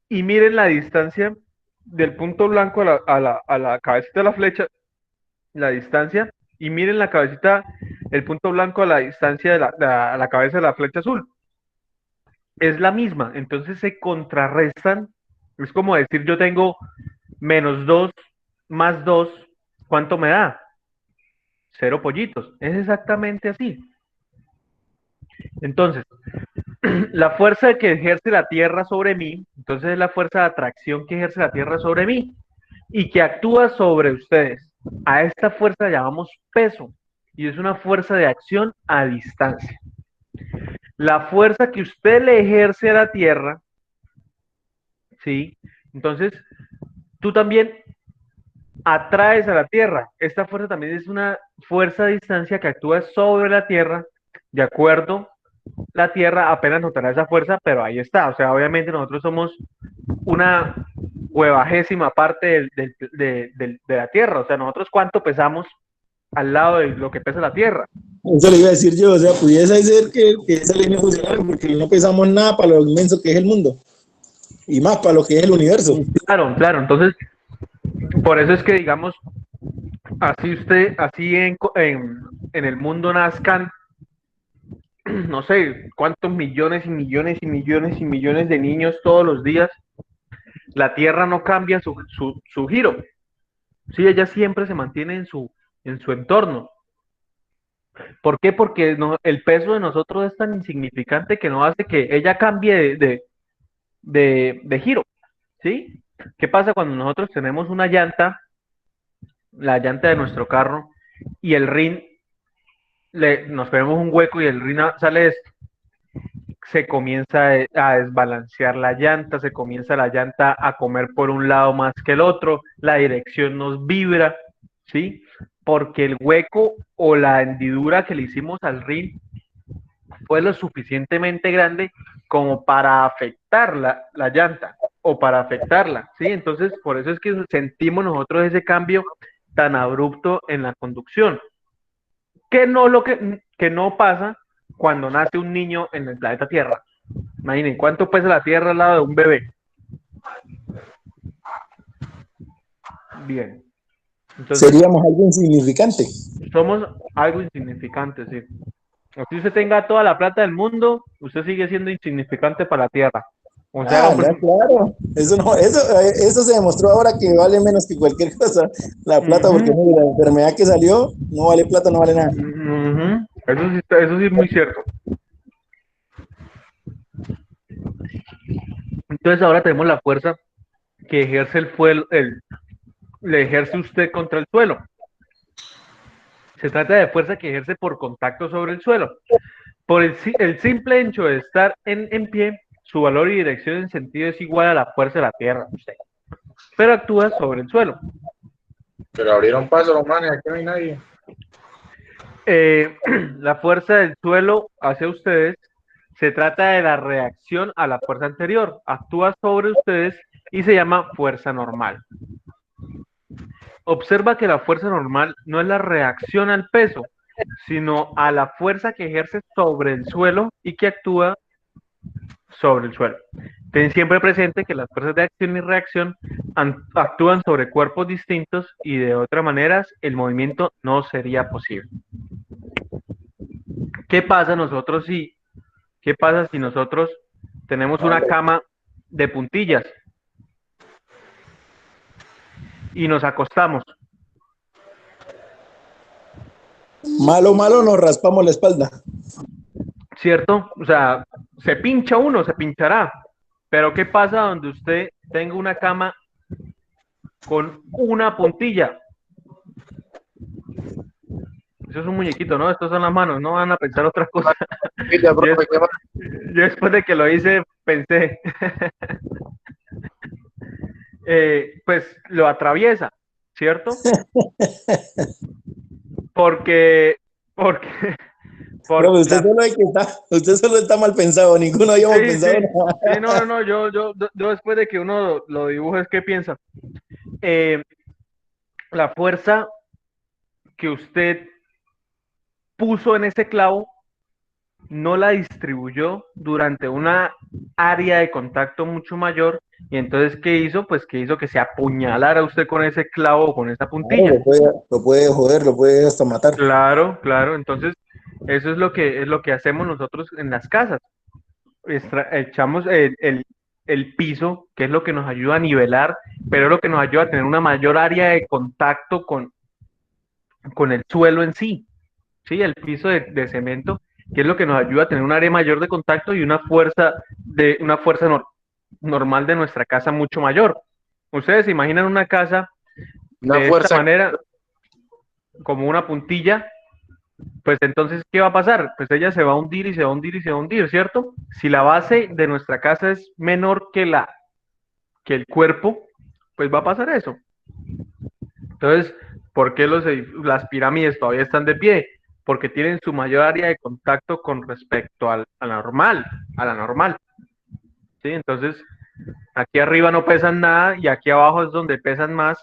y miren la distancia del punto blanco a la cabecita de la flecha, la distancia, y miren la cabecita, el punto blanco a la distancia a la cabeza de la flecha azul. Es la misma, entonces se contrarrestan. Es como decir, yo tengo -2 más 2, ¿cuánto me da? 0 pollitos. Es exactamente así. Entonces, la fuerza que ejerce la Tierra sobre mí, entonces es la fuerza de atracción que ejerce la Tierra sobre mí y que actúa sobre ustedes. A esta fuerza la llamamos peso y es una fuerza de acción a distancia. La fuerza que usted le ejerce a la Tierra, ¿sí? Entonces, tú también atraes a la Tierra. Esta fuerza también es una fuerza a distancia que actúa sobre la Tierra, de acuerdo. La Tierra apenas notará esa fuerza, pero ahí está. O sea, obviamente nosotros somos una huevagésima parte de la Tierra. O sea, nosotros cuánto pesamos al lado de lo que pesa la Tierra. Eso le iba a decir yo, o sea, pudiese ser que esa línea funcionara porque no pensamos nada para lo inmenso que es el mundo y más para lo que es el universo. Claro, claro. Entonces, por eso es que, digamos, así en el mundo nazcan, no sé, cuántos millones y millones y millones y millones de niños todos los días, la Tierra no cambia su giro. Sí, ella siempre se mantiene en su entorno. ¿Por qué? Porque el peso de nosotros es tan insignificante que no hace que ella cambie de giro. ¿Sí? ¿Qué pasa cuando nosotros tenemos una llanta, la llanta de nuestro carro, y el rin, nos ponemos un hueco y el rin sale esto? Se comienza a desbalancear la llanta, se comienza la llanta a comer por un lado más que el otro, la dirección nos vibra, ¿sí? porque el hueco o la hendidura que le hicimos al rin fue lo suficientemente grande como para afectar la llanta o para afectarla, ¿sí? Entonces, por eso es que sentimos nosotros ese cambio tan abrupto en la conducción, que no pasa cuando nace un niño en el planeta Tierra. Imaginen, ¿cuánto pesa la Tierra al lado de un bebé? Bien. Entonces, Seríamos algo insignificante. somos algo insignificante, sí. Así usted tenga toda la plata del mundo, usted sigue siendo insignificante para la Tierra. O sea, Ah, no, claro. Eso no, eso se demostró ahora que vale menos que cualquier cosa. La plata, porque ujú, mira, la enfermedad que salió no vale plata, no vale nada. ujú. Eso sí es muy cierto. Entonces ahora tenemos la fuerza que ejerce le ejerce usted contra el suelo. Se trata de fuerza que ejerce por contacto sobre el suelo. Por el simple hecho de estar en pie, su valor y dirección en sentido es igual a la fuerza de la tierra, usted. Pero actúa sobre el suelo. Pero abrieron paso los manes, aquí no hay nadie. La fuerza del suelo hacia ustedes se trata de la reacción a la fuerza anterior. Actúa sobre ustedes y se llama fuerza normal. Observa que la fuerza normal no es la reacción al peso, sino a la fuerza que ejerce sobre el suelo y que actúa sobre el suelo. Ten siempre presente que las fuerzas de acción y reacción actúan sobre cuerpos distintos y de otra manera el movimiento no sería posible. ¿Qué pasa qué pasa si nosotros tenemos una cama de puntillas y nos acostamos? Malo, malo, nos raspamos la espalda. ¿Cierto? O sea, se pincha uno, se pinchará. Pero ¿qué pasa donde usted tenga una cama con una puntilla? Eso es un muñequito, ¿no? Estos son las manos, no van a pensar otras cosas. Mira, profe, ¿qué más? Yo después de que lo hice, pensé, pues lo atraviesa, ¿cierto? Porque, porque, Pero porque usted solo está mal pensado, ninguno habíamos sí, pensado sí, nada. sí, no, yo después de que uno lo dibuja, es que piensa. La fuerza que usted puso en ese clavo no la distribuyó durante una área de contacto mucho mayor y entonces ¿qué hizo? Pues que hizo que se apuñalara usted con ese clavo o con esa Claro, puntilla. lo puede joder, lo puede hasta matar. Claro, claro, entonces eso es lo que hacemos nosotros en las casas. Echamos el piso, que es lo que nos ayuda a nivelar, pero es lo que nos ayuda a tener una mayor área de contacto con el suelo en sí. ¿Sí? El piso de cemento, que es lo que nos ayuda a tener un área mayor de contacto y una fuerza normal de nuestra casa mucho mayor. Ustedes se imaginan una casa Una de esta fuerza. manera, como una puntilla, pues entonces, ¿qué va a pasar? Pues ella se va a hundir y se va a hundir y se va a hundir, ¿cierto? Si la base de nuestra casa es menor que el cuerpo, pues va a pasar eso. Entonces, ¿por qué las pirámides todavía están de pie? Porque tienen su mayor área de contacto con respecto a la normal, ¿sí? Entonces, aquí arriba no pesan nada y aquí abajo es donde pesan más,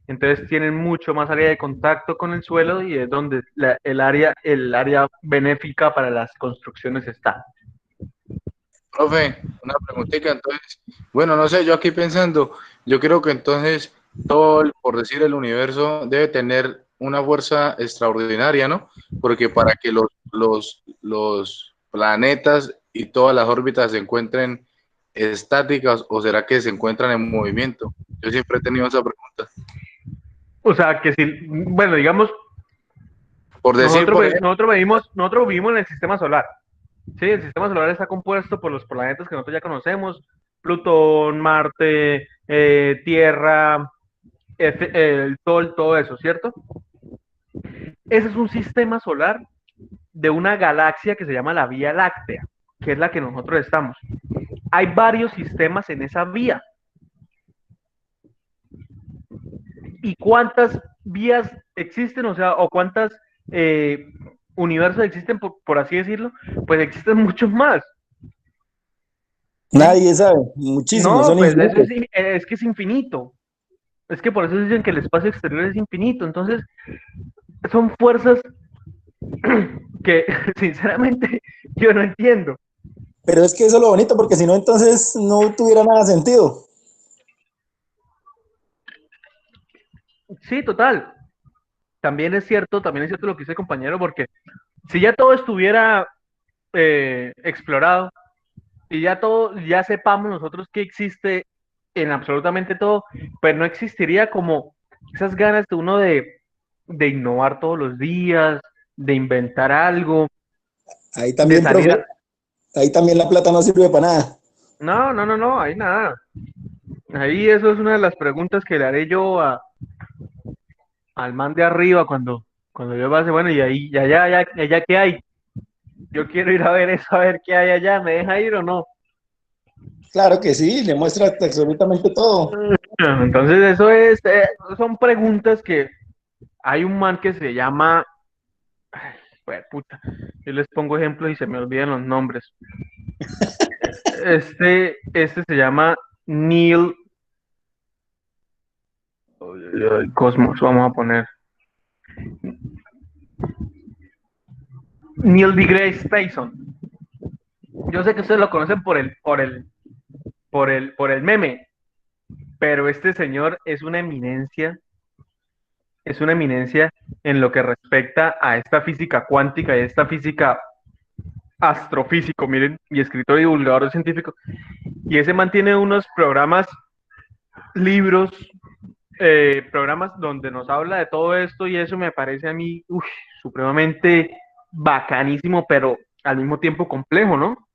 entonces tienen mucho más área de contacto con el suelo y es donde el área benéfica para las construcciones está. Profe, una preguntita, entonces, bueno, no sé, yo aquí pensando, yo creo que entonces todo, por decir, el universo debe tener una fuerza extraordinaria, ¿no? Porque para que los planetas y todas las órbitas se encuentren estáticas, o será que se encuentran en movimiento. Yo siempre he tenido esa pregunta. O sea, que si, bueno, digamos, Por decir, por ejemplo, nosotros vivimos en el sistema solar. Sí, el sistema solar está compuesto por los planetas que nosotros ya conocemos, Plutón, Marte, Tierra, el Sol, todo eso, ¿cierto? Ese es un sistema solar de una galaxia que se llama la Vía Láctea, que es la que nosotros estamos. Hay varios sistemas en esa vía. ¿Y cuántas vías existen, o sea, o cuántas universos existen, por así decirlo, pues existen muchos más, ¿sí? Nadie sabe, muchísimos, No, son pues eso infinitos. es que es infinito. Es que por eso dicen que el espacio exterior es infinito. Entonces, son fuerzas que, sinceramente, yo no entiendo. Pero es que eso es lo bonito, porque si no, entonces no tuviera nada sentido. Sí, total. También es cierto lo que dice el compañero, porque si ya todo estuviera explorado y ya todo, ya sepamos nosotros que existe en absolutamente todo, pues no existiría como esas ganas de uno de innovar todos los días, de inventar algo, Ahí de también, salir profe, a... ahí también la plata no sirve para nada. No, no, no, no, ahí nada. Ahí eso es una de las preguntas que le haré yo al man de arriba cuando yo pase, bueno, y ahí, ya, ¿qué hay? Yo quiero ir a ver eso, a ver qué hay allá, ¿me deja ir o no? Claro que sí, le muestra absolutamente todo. Entonces son preguntas que hay un man que se llama, ay, puta, yo les pongo ejemplos y se me olvidan los nombres. Este se llama Neil Cosmos, vamos a poner. Neil deGrasse Tyson. Yo sé que ustedes lo conocen por el meme, pero este señor es una eminencia en lo que respecta a esta física cuántica y esta física astrofísico, miren, y escritor y divulgador científico. Y ese mantiene unos programas, libros, programas donde nos habla de todo esto y eso me parece a mí supremamente bacanísimo, pero al mismo tiempo complejo, ¿no?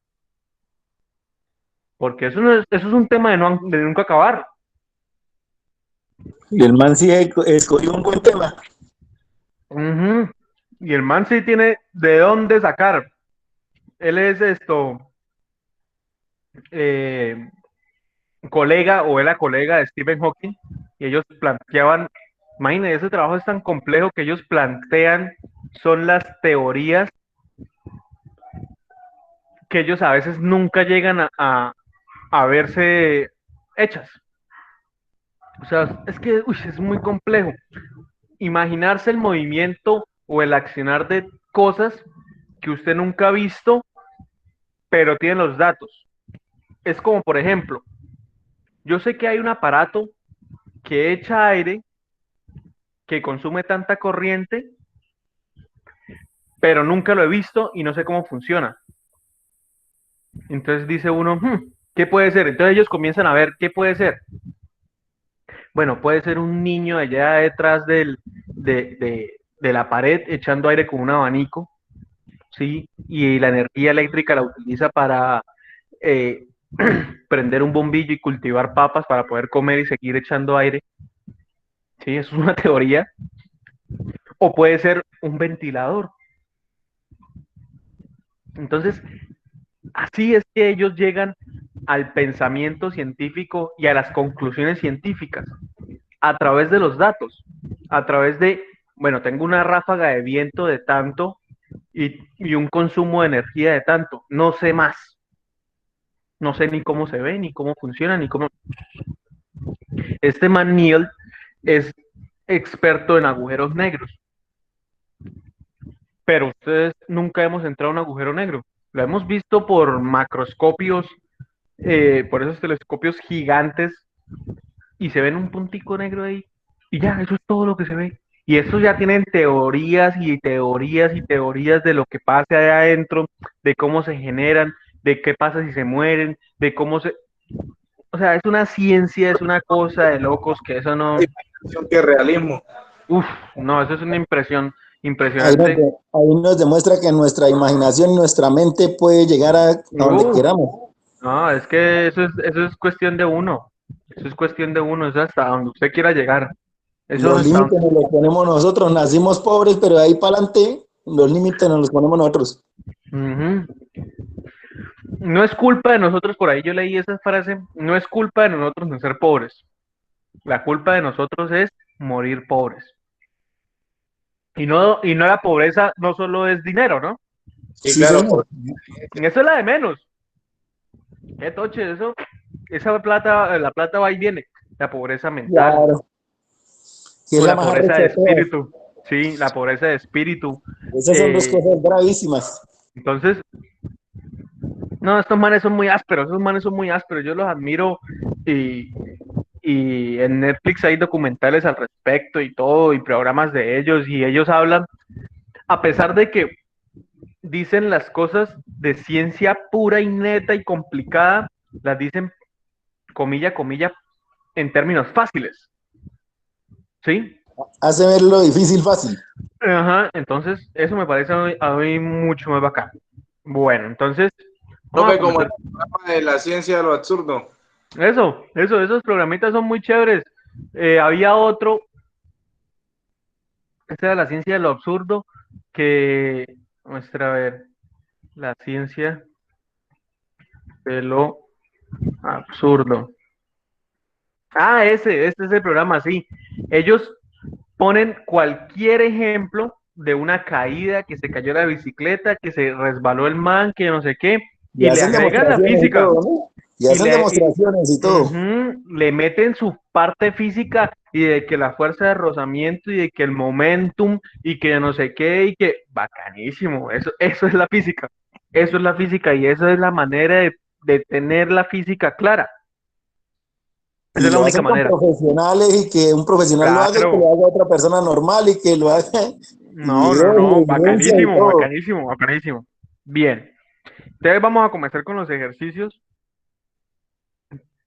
Porque eso es un tema de nunca acabar. Y el man sí escogió un buen tema. Ujú. Y el man sí tiene de dónde sacar. Él es eh, colega o era colega de Stephen Hawking y ellos planteaban, imagínense, ese trabajo es tan complejo que ellos plantean, son las teorías que ellos a veces nunca llegan a verse hechas. O sea, es que es muy complejo. Imaginarse el movimiento o el accionar de cosas que usted nunca ha visto, pero tiene los datos. Es como, por ejemplo, yo sé que hay un aparato que echa aire, que consume tanta corriente, pero nunca lo he visto y no sé cómo funciona. Entonces dice uno, ¿qué puede ser? Entonces ellos comienzan a ver qué puede ser. Bueno, puede ser un niño allá detrás de la pared echando aire con un abanico, ¿sí? Y la energía eléctrica la utiliza para eh, prender un bombillo y cultivar papas para poder comer y seguir echando aire. Sí, eso es una teoría. O puede ser un ventilador. Entonces, así es que ellos llegan al pensamiento científico y a las conclusiones científicas a través de los datos, a través de, bueno, tengo una ráfaga de viento de tanto y un consumo de energía de tanto, no sé más, no sé ni cómo se ve, ni cómo funciona, ni cómo... Este man Neil es experto en agujeros negros, pero ustedes nunca hemos entrado a un agujero negro, lo hemos visto por macroscopios, por esos telescopios gigantes y se ven un puntico negro ahí y ya, eso es todo lo que se ve. Y estos ya tienen teorías y teorías y teorías de lo que pasa allá adentro, de cómo se generan, de qué pasa si se mueren, de cómo se... O sea, es una ciencia, es una cosa de locos que eso no... Que realismo. Uf, no, eso es una impresión Ahí nos, impresionante. ahí nos demuestra que nuestra imaginación y nuestra mente puede llegar a donde Uf, queramos. no, es que eso es cuestión de uno. Eso es cuestión de uno, es hasta donde usted quiera llegar. Eso Los es hasta límites donde... nos los ponemos nosotros. Nacimos pobres, pero de ahí para adelante los límites nos los ponemos nosotros. Ujú. No es culpa de nosotros, por ahí yo leí esa frase, no es culpa de nosotros no ser pobres. La culpa de nosotros es morir pobres. Y no la pobreza no solo es dinero, ¿no? Sí, Sí, claro, señor. Eso es la de menos. Qué toche, esa plata, la plata va y viene. La pobreza mental Claro. Que es o la la más pobreza arrecha de de todas. espíritu. Sí, la pobreza de espíritu. Esas son dos Eh, cosas gravísimas. entonces, no, estos manes son muy ásperos, esos manes son muy ásperos, yo los admiro y, y en Netflix hay documentales al respecto y todo, y programas de ellos, y ellos hablan, a pesar de que dicen las cosas de ciencia pura y neta y complicada, las dicen comilla, comilla, en términos fáciles, ¿sí? Hace ver lo difícil fácil. Ajá, entonces eso me parece a mí mucho más bacán. Bueno, entonces vamos a profe, como el comenzar. programa de la ciencia de lo absurdo. Esos programitas son muy chéveres. Había otro, esta era la ciencia de lo absurdo, que muestra, a ver, la ciencia de lo absurdo. Ah, este es el programa, sí. Ellos ponen cualquier ejemplo de una caída, que se cayó la bicicleta, que se resbaló el man, que no sé qué, Y y le hacen agregan la demostraciones y física. todo, ¿no? Y Y hacen le, demostraciones y todo. le meten su parte física y de que la fuerza de rozamiento y de que el momentum y que no sé qué y que bacanísimo, eso es la física, eso es la física y esa es la manera de tener la física clara, esa Y es la lo única hacen con manera. profesionales y que un profesional lo haga y que Claro, lo haga otra persona normal y que lo haga y no, no, videos y no, evidencia y bacanísimo, todo. bacanísimo, bacanísimo. Bien, entonces vamos a comenzar con los ejercicios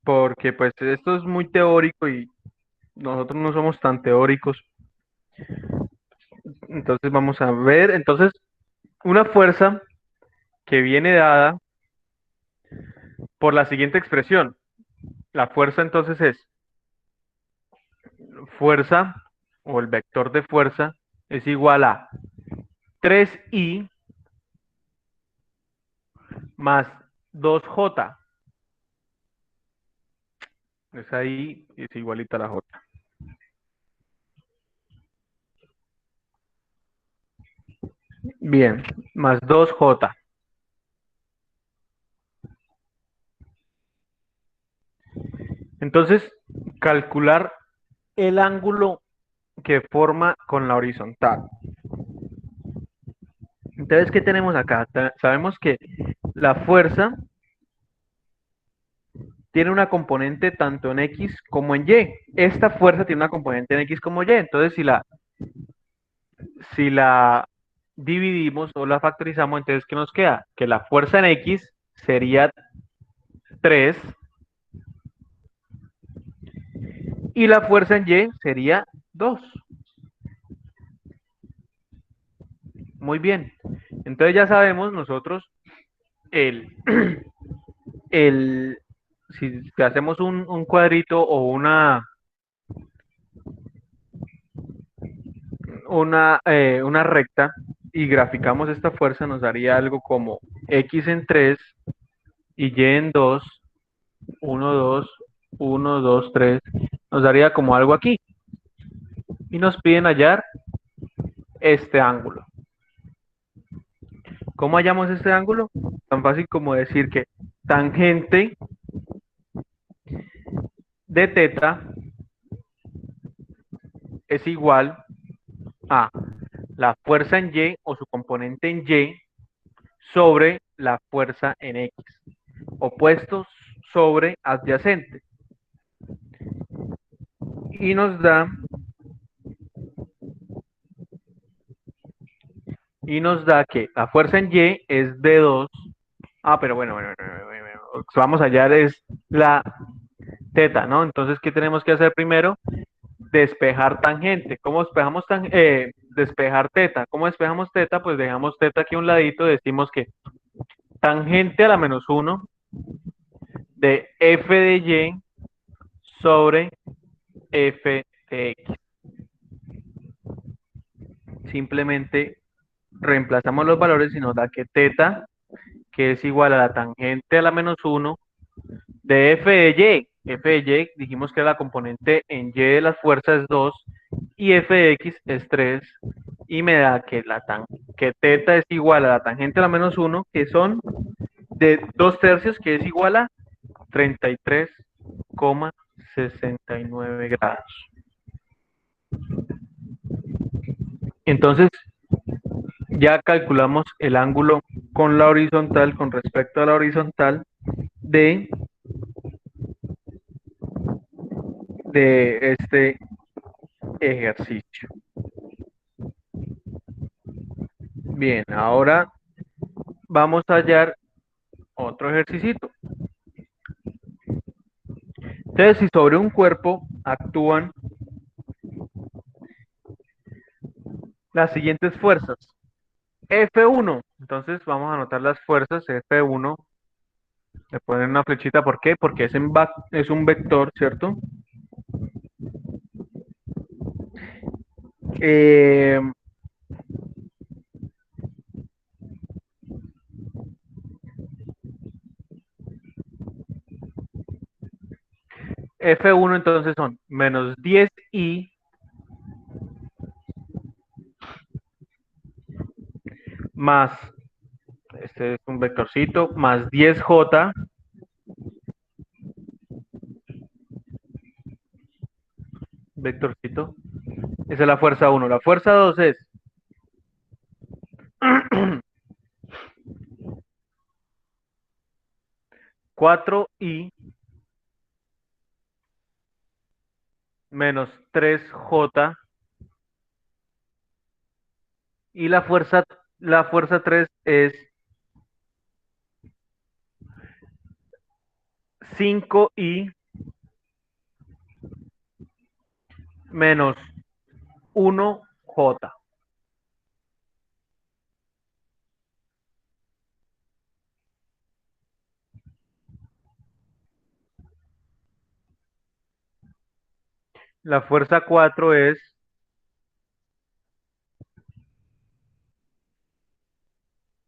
porque pues esto es muy teórico y nosotros no somos tan teóricos. Entonces vamos a ver, entonces una fuerza que viene dada por la siguiente expresión. La fuerza entonces es fuerza o el vector de fuerza es igual a 3i más 2j. Esa i es igualita a la j. Bien, más 2j. Entonces, calcular el ángulo que forma con la horizontal. Entonces, ¿qué tenemos acá? Sabemos que la fuerza tiene una componente tanto en X como en Y. Esta fuerza tiene una componente en X como Y. Entonces, si la dividimos o la factorizamos, entonces, ¿qué nos queda? Que la fuerza en X sería 3 y la fuerza en Y sería 2. Muy bien. Entonces ya sabemos nosotros el, el si hacemos un cuadrito o una recta y graficamos esta fuerza, nos daría algo como X en 3 y Y en 2, 1, 2, 1, 2, 3. Nos daría como algo aquí. Y nos piden hallar este ángulo. ¿Cómo hallamos este ángulo? Tan fácil como decir que tangente de teta es igual a la fuerza en Y o su componente en Y sobre la fuerza en X. Opuestos sobre adyacente. Y nos da que la fuerza en Y es de 2. Ah, pero bueno, vamos a hallar es la teta, ¿no? Entonces, ¿qué tenemos que hacer primero? Despejar tangente. ¿Cómo despejamos despejar teta? ¿Cómo despejamos teta? Pues dejamos teta aquí a un ladito, decimos que tangente a la menos 1 de f de y sobre f de x. Simplemente reemplazamos los valores y nos da que teta, que es igual a la tangente a la menos 1 de f de y. F de y dijimos que la componente en y de las fuerzas es 2 y f de x es 3 y me da que que teta es igual a la tangente a la menos 1, que son de 2/3, que es igual a 33,69 grados. Entonces, ya calculamos el ángulo con la horizontal, con respecto a la horizontal de este ejercicio. Bien, ahora vamos a hallar otro ejercicio. Entonces, si sobre un cuerpo actúan las siguientes fuerzas. F1, entonces vamos a anotar las fuerzas. F1, le ponen una flechita, ¿por qué? Porque es un vector, ¿cierto? F1 entonces son menos 10i más, este es un vectorcito, más 10j vectorcito. Esa es la fuerza 1. La fuerza 2 es cuatro i menos 3j, y la fuerza 3 es 5i menos 1j. La fuerza 4 es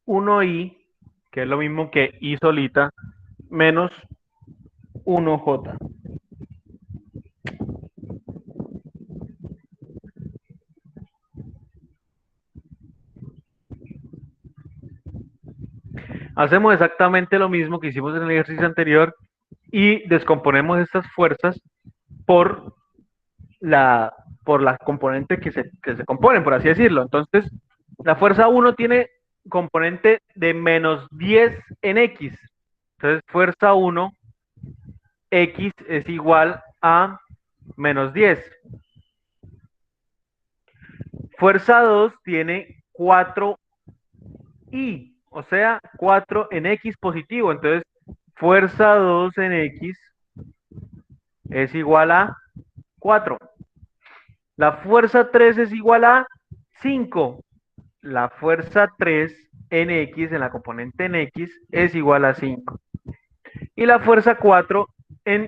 1i, que es lo mismo que i solita, menos 1j. Hacemos exactamente lo mismo que hicimos en el ejercicio anterior y descomponemos estas fuerzas por la componente que se componen, por así decirlo. Entonces, la fuerza 1 tiene componente de menos 10 en x. Entonces, fuerza 1, x es igual a menos 10. Fuerza 2 tiene 4i, o sea, 4 en x positivo. Entonces, fuerza 2 en x es igual a 4. La fuerza 3 es igual a 5. La fuerza 3 en x, en la componente en x, es igual a 5. Y la fuerza 4 en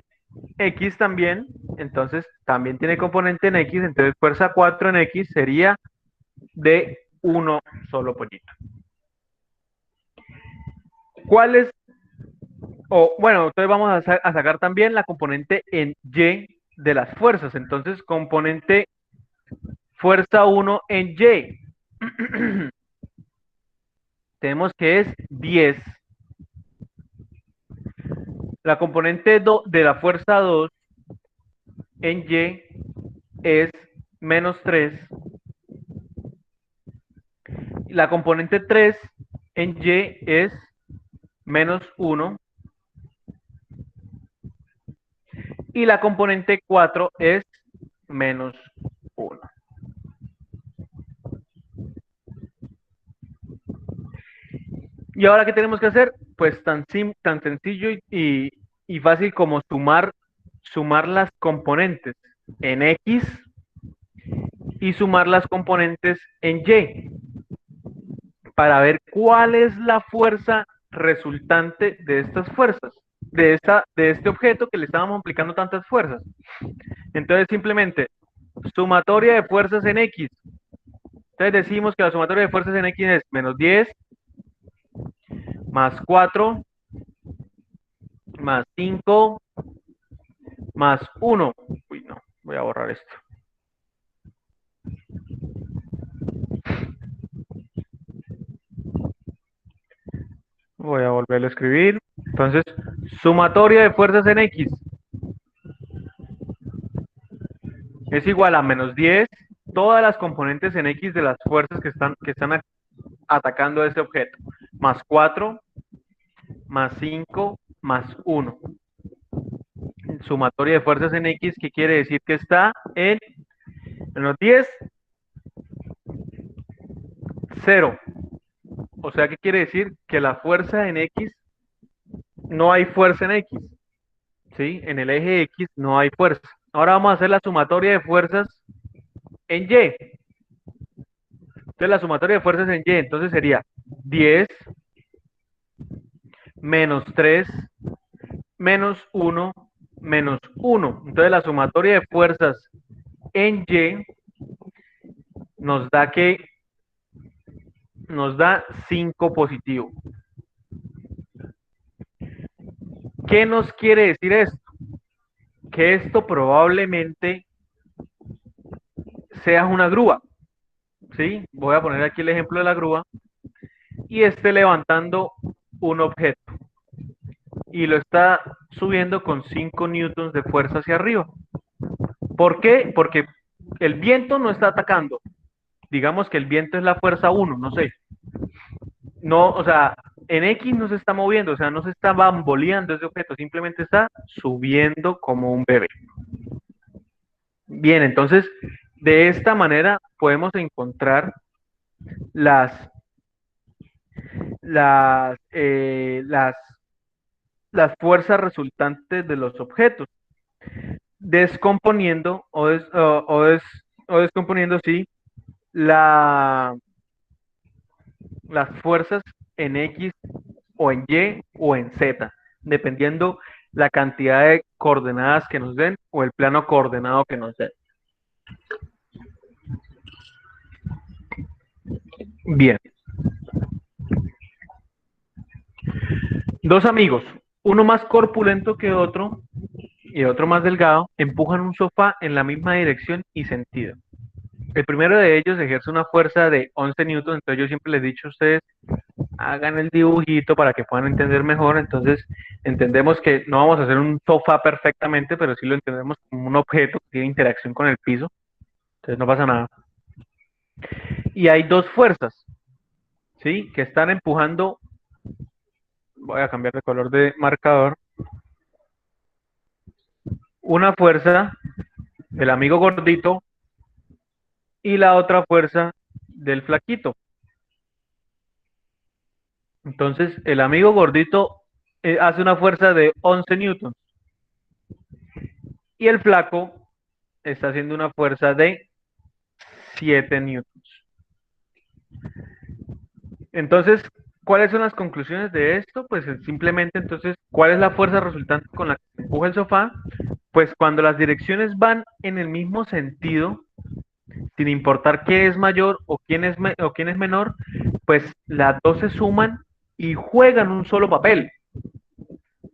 x también, entonces también tiene componente en x, entonces fuerza 4 en x sería de 1 solo pollito. ¿Cuál es? Bueno, entonces vamos a sacar también la componente en y de las fuerzas. Entonces, componente fuerza 1 en y. Tenemos que es 10. La componente de la fuerza 2 en y es menos 3. La componente 3 en y es menos 1. Y la componente 4 es menos 1. ¿Y ahora qué tenemos que hacer? Pues tan sencillo y fácil como sumar las componentes en x y sumar las componentes en y para ver cuál es la fuerza resultante de estas fuerzas, de este objeto que le estábamos aplicando tantas fuerzas. Entonces simplemente sumatoria de fuerzas en x. Entonces decimos que la sumatoria de fuerzas en x es menos 10 más 4 más 5 más 1. Uy, no, voy a borrar esto. volverlo a escribir. Entonces, sumatoria de fuerzas en X es igual a menos 10, todas las componentes en X de las fuerzas que están atacando a ese objeto, más 4, más 5, más 1. Sumatoria de fuerzas en X, que quiere decir que está en menos 10, 0. O sea, ¿qué quiere decir? Que la fuerza en X, no hay fuerza en X. ¿Sí? En el eje X no hay fuerza. Ahora vamos a hacer la sumatoria de fuerzas en Y. Entonces la sumatoria de fuerzas en Y, entonces sería 10 menos 3 menos 1 menos 1. Entonces la sumatoria de fuerzas en Y nos da que nos da 5 positivo. ¿Qué nos quiere decir esto? Que esto probablemente sea una grúa. ¿Sí? Voy a poner aquí el ejemplo de la grúa y esté levantando un objeto y lo está subiendo con 5 newtons de fuerza hacia arriba. ¿Por qué? Porque el viento no está atacando. Digamos que el viento es la fuerza 1, no sé. No, o sea, en X no se está moviendo, o sea, no se está bamboleando ese objeto, simplemente está subiendo como un bebé. Bien, entonces, de esta manera podemos encontrar las fuerzas resultantes de los objetos, descomponiendo o descomponiendo, sí, las fuerzas en X o en Y o en Z, dependiendo la cantidad de coordenadas que nos den o el plano coordenado que nos den. Bien. Dos amigos, uno más corpulento que otro y otro más delgado, empujan un sofá en la misma dirección y sentido. El primero de ellos ejerce una fuerza de 11 newtons, entonces yo siempre les he dicho a ustedes, hagan el dibujito para que puedan entender mejor. Entonces entendemos que no vamos a hacer un sofá perfectamente, pero sí lo entendemos como un objeto que tiene interacción con el piso, entonces no pasa nada. Y hay dos fuerzas, ¿sí? Que están empujando, voy a cambiar de color de marcador, una fuerza del amigo gordito y la otra fuerza del flaquito. Entonces, el amigo gordito hace una fuerza de 11 newtons y el flaco está haciendo una fuerza de 7 newtons. Entonces, ¿cuáles son las conclusiones de esto? Pues simplemente, entonces, ¿cuál es la fuerza resultante con la que se empuja el sofá? Pues cuando las direcciones van en el mismo sentido, sin importar qué es mayor o quién es menor, pues las dos se suman y juegan un solo papel.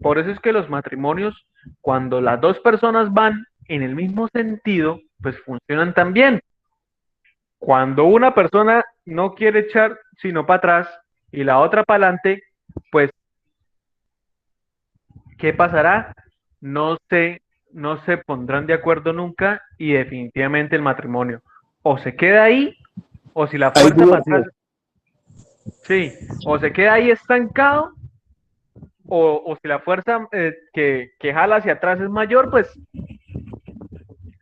Por eso es que los matrimonios, cuando las dos personas van en el mismo sentido, pues funcionan tan bien. Cuando una persona no quiere echar sino para atrás y la otra para adelante, pues, ¿qué pasará? No se pondrán de acuerdo nunca y definitivamente el matrimonio o se queda ahí, o si la fuerza para atrás, sí, o se queda ahí estancado, o si la fuerza que jala hacia atrás es mayor, pues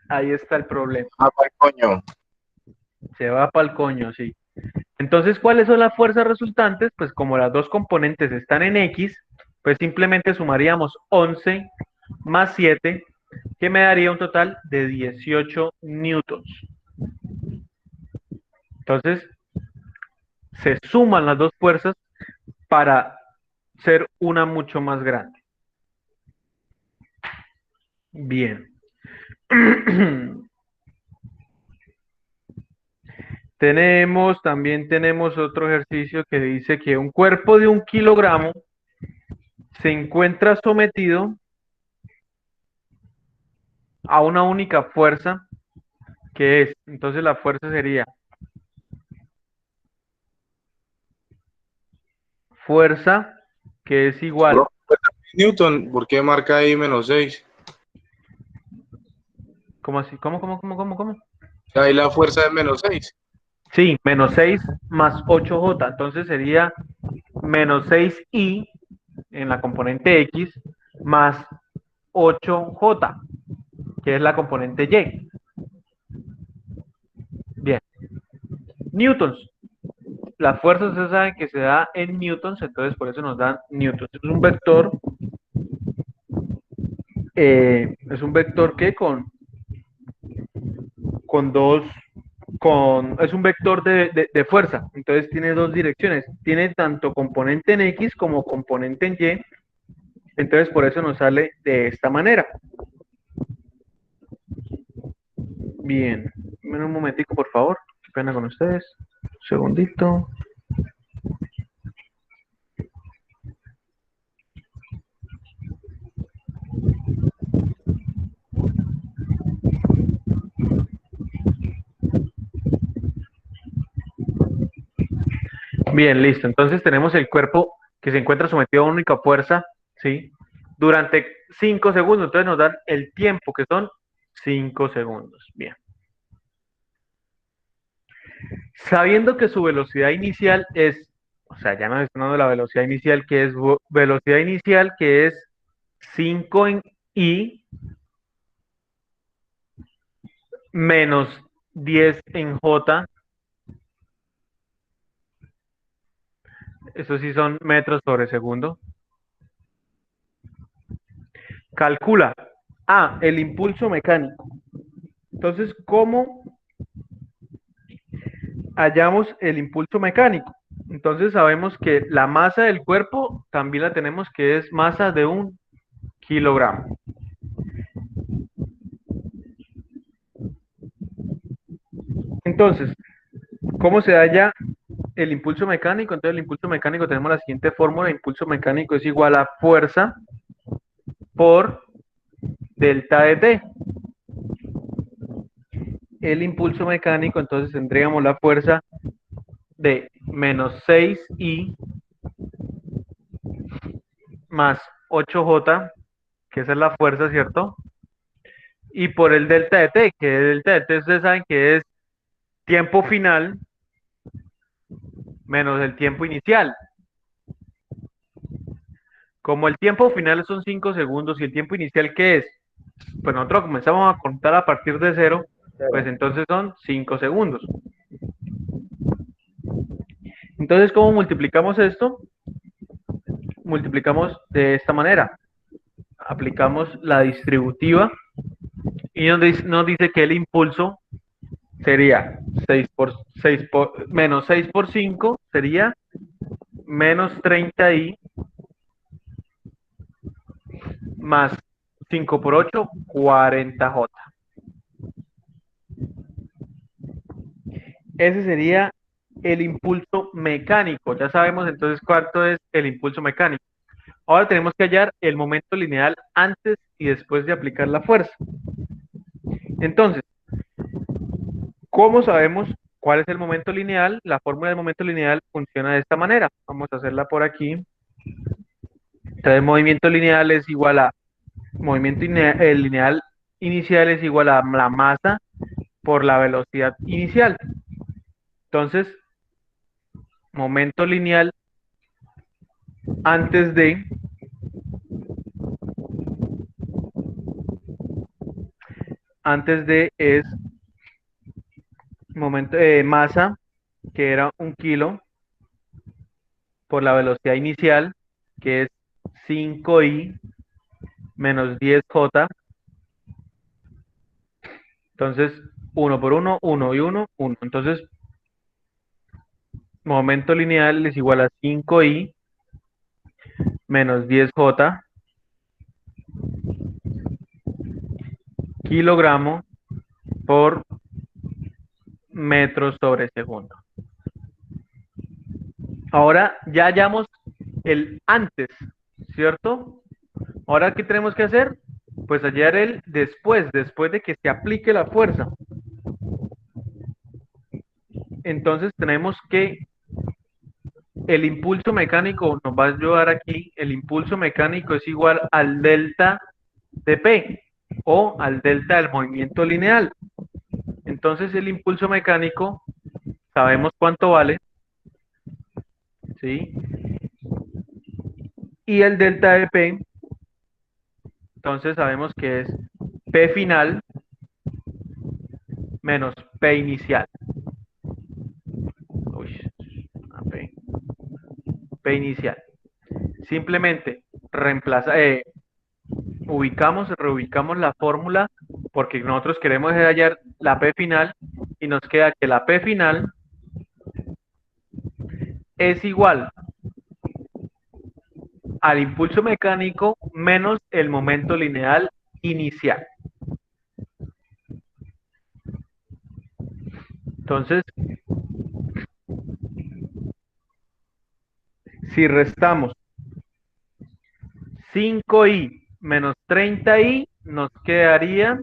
ahí está el problema. Ah, pa'l coño. Se va para el coño, sí. Entonces, ¿cuáles son las fuerzas resultantes? Pues como las dos componentes están en X, pues simplemente sumaríamos 11 más 7, que me daría un total de 18 newtons. Entonces, se suman las dos fuerzas para ser una mucho más grande. Bien. También tenemos otro ejercicio que dice que un cuerpo de 1 kilogramo se encuentra sometido a una única fuerza, que es, entonces la fuerza sería fuerza que es igual. Newton, ¿por qué marca ahí -6? ¿Cómo así? ¿Cómo? Ahí la fuerza es -6. Sí, -6 más 8J. Entonces sería -6I en la componente X más 8J, que es la componente Y. Bien. Newtons. La fuerza ustedes saben que se da en newtons, entonces por eso nos dan newtons. Es un vector, que con dos, es un vector de fuerza, entonces tiene dos direcciones, tiene tanto componente en X como componente en Y, entonces por eso nos sale de esta manera. Bien, un momentico por favor, qué pena con ustedes, un segundito. Bien, listo. Entonces tenemos el cuerpo que se encuentra sometido a una única fuerza, ¿sí? Durante 5 segundos. Entonces nos dan el tiempo, que son 5 segundos. Bien. Sabiendo que su velocidad inicial es, o sea, ya nos están dando la velocidad inicial, que es 5 en I menos 10 en J. Eso sí son metros sobre segundo. Calcula. El impulso mecánico. Entonces, ¿cómo hallamos el impulso mecánico? Entonces sabemos que la masa del cuerpo también la tenemos, que es masa de 1 kilogramo. Entonces, ¿cómo se halla el impulso mecánico? Entonces el impulso mecánico tenemos la siguiente fórmula: impulso mecánico es igual a fuerza por delta de T. El impulso mecánico, entonces tendríamos la fuerza de -6I más 8J, que esa es la fuerza, ¿cierto? Y por el delta de T, que el delta de T ustedes saben que es tiempo final menos el tiempo inicial. Como el tiempo final son 5 segundos y el tiempo inicial, ¿qué es? Pues nosotros comenzamos a contar a partir de 0, pues entonces son 5 segundos. Entonces, ¿cómo multiplicamos esto? Multiplicamos de esta manera. Aplicamos la distributiva y nos dice que el impulso sería menos 6 por 5 sería menos 30I más 5 por 8, 40J. Ese sería el impulso mecánico. Ya sabemos entonces cuánto es el impulso mecánico. Ahora tenemos que hallar el momento lineal antes y después de aplicar la fuerza. Entonces, ¿cómo sabemos cuál es el momento lineal? La fórmula del momento lineal funciona de esta manera. Vamos a hacerla por aquí. Entonces, movimiento lineal es igual a el lineal inicial es igual a la masa por la velocidad inicial. Entonces, momento lineal antes de es masa, que era 1 kilo, por la velocidad inicial, que es 5I menos 10J. Entonces, 1 por 1, 1 y 1, 1. Entonces, momento lineal es igual a 5I menos 10J kilogramo por metros sobre segundo. Ahora ya hallamos el antes, ¿cierto? Ahora, ¿qué tenemos que hacer? Pues hallar el después de que se aplique la fuerza. Entonces tenemos que el impulso mecánico nos va a ayudar aquí. El impulso mecánico es igual al delta de P o al delta del movimiento lineal. Entonces el impulso mecánico sabemos cuánto vale, ¿sí? Y el delta de P, entonces sabemos que es P final menos P inicial. Uy, P inicial. Simplemente reubicamos la fórmula porque nosotros queremos hallar la P final y nos queda que la P final es igual al impulso mecánico menos el momento lineal inicial. Entonces, si restamos 5i menos 30i, nos quedaría,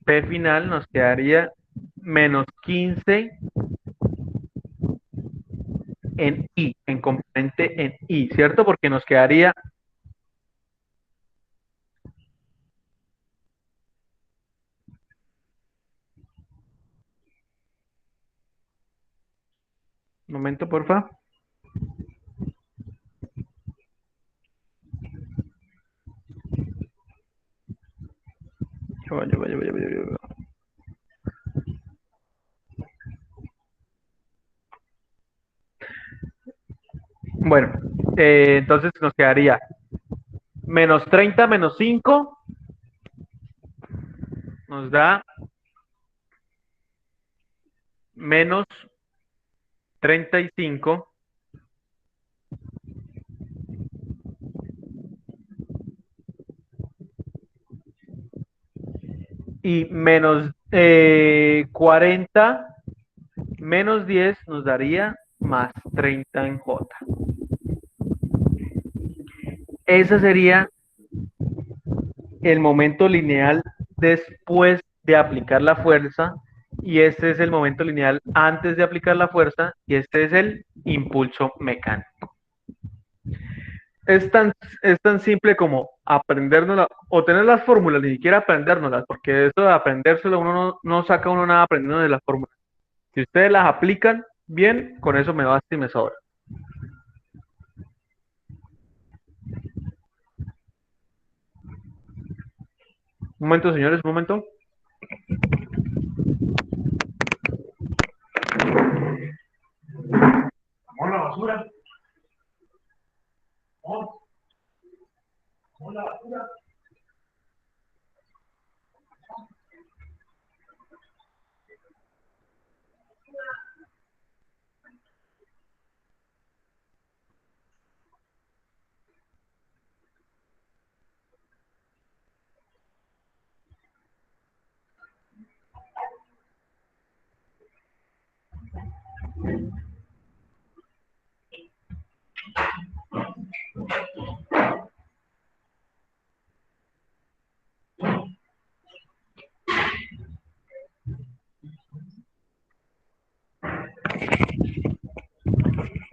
P final nos quedaría menos 15 en i, en componente en i, ¿cierto? Porque nos quedaría un momento, porfa. Vaya. Bueno, entonces nos quedaría menos 30 menos 5 nos da menos 35 y menos 40 menos 10 nos daría más 30 en J. Ese sería el momento lineal después de aplicar la fuerza y este es el momento lineal antes de aplicar la fuerza y este es el impulso mecánico. Es tan simple como aprendérnoslas o tener las fórmulas, ni siquiera aprendérnoslas, porque eso de aprendérselo uno no saca uno nada aprendiendo de las fórmulas. Si ustedes las aplican bien, con eso me basta y me sobra. Un momento, señores, un momento. Vamos a la basura. Vamos a la basura.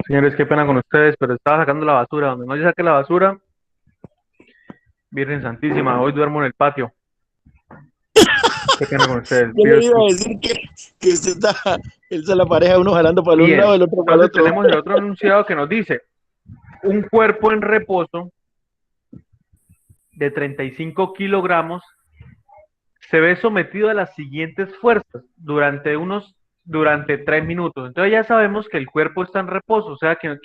Señores, qué pena con ustedes, pero estaba sacando la basura. Donde no yo saque la basura, Virgen Santísima, hoy duermo en el patio. Qué pena con ustedes. Yo le iba a decir que usted está, él se la pareja uno jalando para un lado, el otro para el otro. Tenemos el otro enunciado que nos dice, un cuerpo en reposo de 35 kilogramos se ve sometido a las siguientes fuerzas durante 3 minutos. Entonces ya sabemos que el cuerpo está en reposo, o sea, que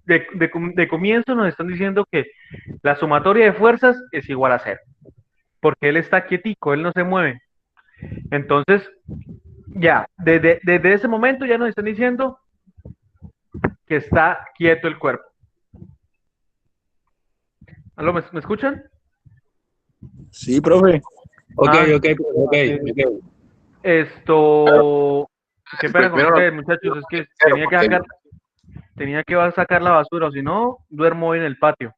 de comienzo nos están diciendo que la sumatoria de fuerzas es igual a 0, porque él está quietico, él no se mueve. Entonces, ya, desde ese momento ya nos están diciendo que está quieto el cuerpo. ¿Aló, me escuchan? Sí, profe. Ok. Esto, qué pena con ustedes, muchachos, es que tenía que sacar la basura, o si no, duermo hoy en el patio.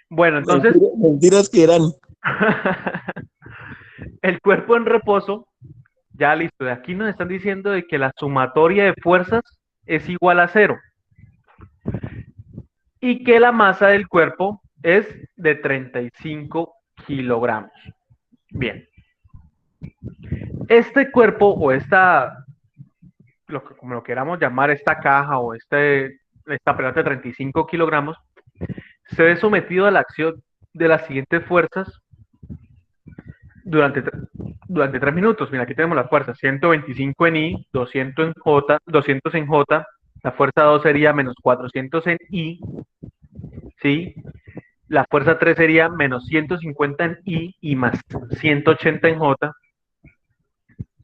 Bueno, entonces... Mentiras que eran. El cuerpo en reposo Ya listo, de aquí nos están diciendo de que la sumatoria de fuerzas es igual a 0 y que la masa del cuerpo es de 35 kilogramos. Bien. Este cuerpo o como lo queramos llamar, esta caja o esta pelota de 35 kilogramos, se ve sometido a la acción de las siguientes fuerzas durante 3 minutos. Mira, aquí tenemos las fuerzas: 125 en I, 200 en J, la fuerza 2 sería menos 400 en I, ¿sí? La fuerza 3 sería menos 150 en I y más 180 en J.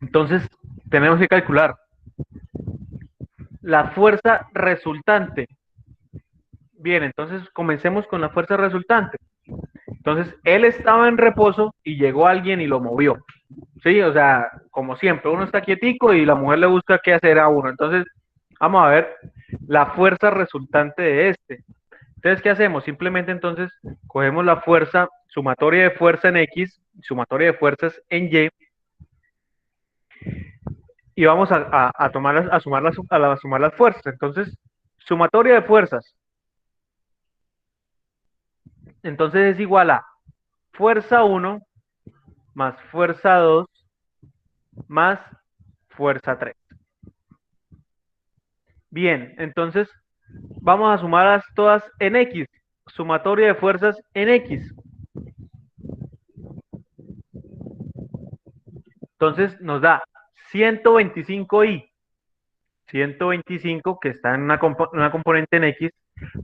Entonces, tenemos que calcular la fuerza resultante. Bien, entonces comencemos con la fuerza resultante. Entonces, él estaba en reposo y llegó alguien y lo movió. Sí, o sea, como siempre, uno está quietico y la mujer le busca qué hacer a uno. Entonces, vamos a ver la fuerza resultante de este. Entonces, ¿qué hacemos? Simplemente entonces cogemos la fuerza, sumatoria de fuerza en X, sumatoria de fuerzas en Y, y vamos a sumar las fuerzas. Entonces, sumatoria de fuerzas. Entonces es igual a fuerza 1 más fuerza 2 más fuerza 3. Bien, entonces vamos a sumarlas todas en X. Sumatoria de fuerzas en X. Entonces nos da 125i. 125 que está en una componente en X,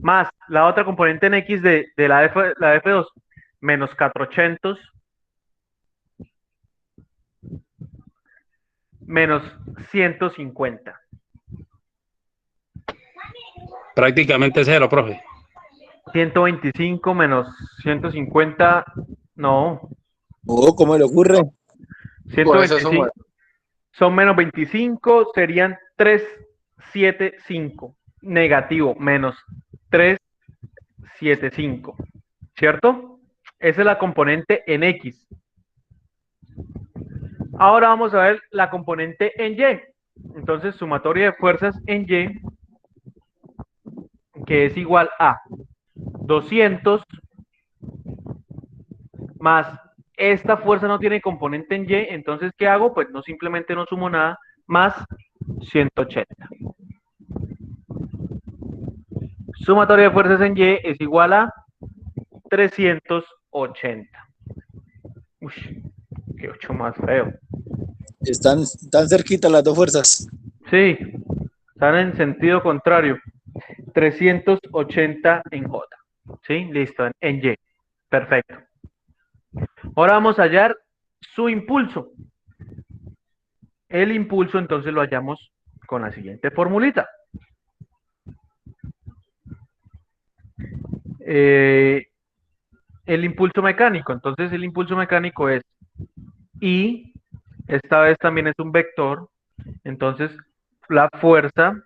más la otra componente en X de la F2, menos 400, menos 150. Prácticamente 0, profe. 125 menos 150, no. Oh, ¿cómo le ocurre? Con esa 125 suma. son menos 25, serían 375. Negativo, menos 375. ¿Cierto? Esa es la componente en X. Ahora vamos a ver la componente en Y. Entonces, sumatoria de fuerzas en Y, que es igual a 200 más esta fuerza no tiene componente en Y, entonces ¿qué hago? Pues no, simplemente no sumo nada, más 180. Sumatoria de fuerzas en Y es igual a 380. Uy, qué 8 más feo. Están cerquitas las dos fuerzas. Sí, están en sentido contrario. 380 en J. ¿Sí? Listo, en Y. Perfecto. Ahora vamos a hallar su impulso. El impulso entonces lo hallamos con la siguiente formulita. El impulso mecánico. Entonces el impulso mecánico es I, esta vez también es un vector. Entonces la fuerza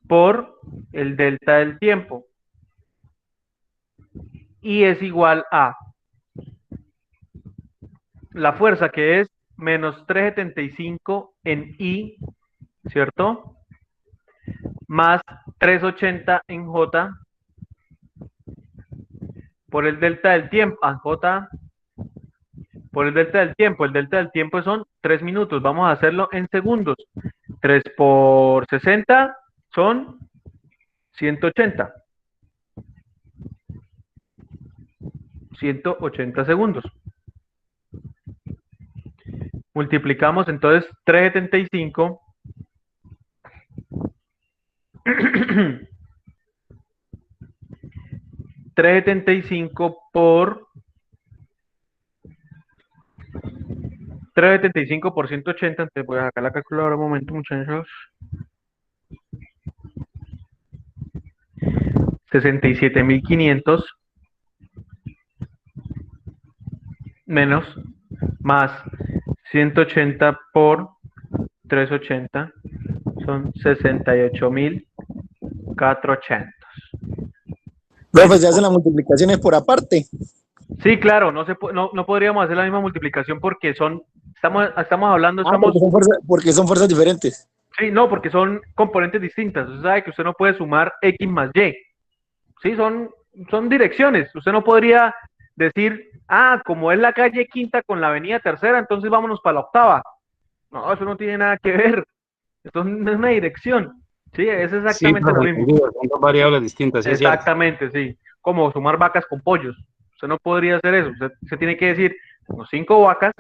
por el delta del tiempo. Y es igual a la fuerza, que es menos 375 en I, ¿cierto? Más 380 en J por el delta del tiempo. J por el delta del tiempo. El delta del tiempo son 3 minutos. Vamos a hacerlo en segundos. 3 por 60 son 180. 180 segundos. Multiplicamos entonces 375 375 por 375 por 180. Entonces voy a sacar la calculadora un momento, muchachos. 67.500 menos más 180 por 380 son 68.400. Profe, se hacen las multiplicaciones por aparte. Sí, claro, no podríamos hacer la misma multiplicación porque son Estamos hablando, porque son fuerzas diferentes. Sí, no, porque son componentes distintas. Usted sabe que usted no puede sumar X más Y. Sí, son direcciones. Usted no podría decir, como es la calle Quinta con la avenida Tercera, entonces vámonos para la octava. No, eso no tiene nada que ver. Esto es una dirección. Sí, es exactamente lo mismo. Son dos variables distintas. Sí, exactamente, sí. Como sumar vacas con pollos. Usted no podría hacer eso. Usted tiene que decir, tengo 5 vacas,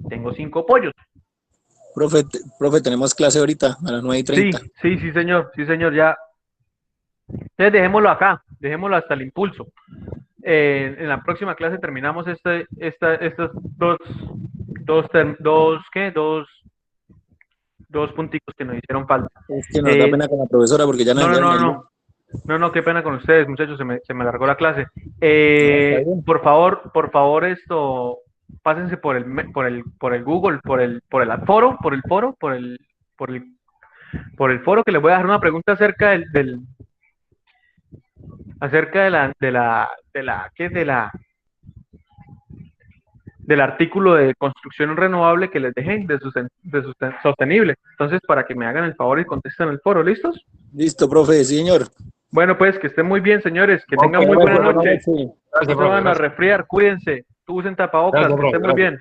tengo 5 pollos. Profe, tenemos clase ahorita a las 9:30. Sí, señor, ya. Entonces dejémoslo acá, dejémoslo hasta el impulso. En la próxima clase terminamos estos dos punticos que nos hicieron falta. Es que nos da pena con la profesora porque ya no, qué pena con ustedes, muchachos, se me largó la clase. Por favor, pásense por el Google, por el foro, que les voy a dejar una pregunta acerca del artículo de construcción renovable que les dejé de sostenible. Entonces, para que me hagan el favor y contesten el foro, ¿listos? Listo, profe, sí, señor. Bueno, pues que estén muy bien, señores, que tengan muy buena noche. No se van a resfriar, cuídense, usen tapabocas, que estén muy bien.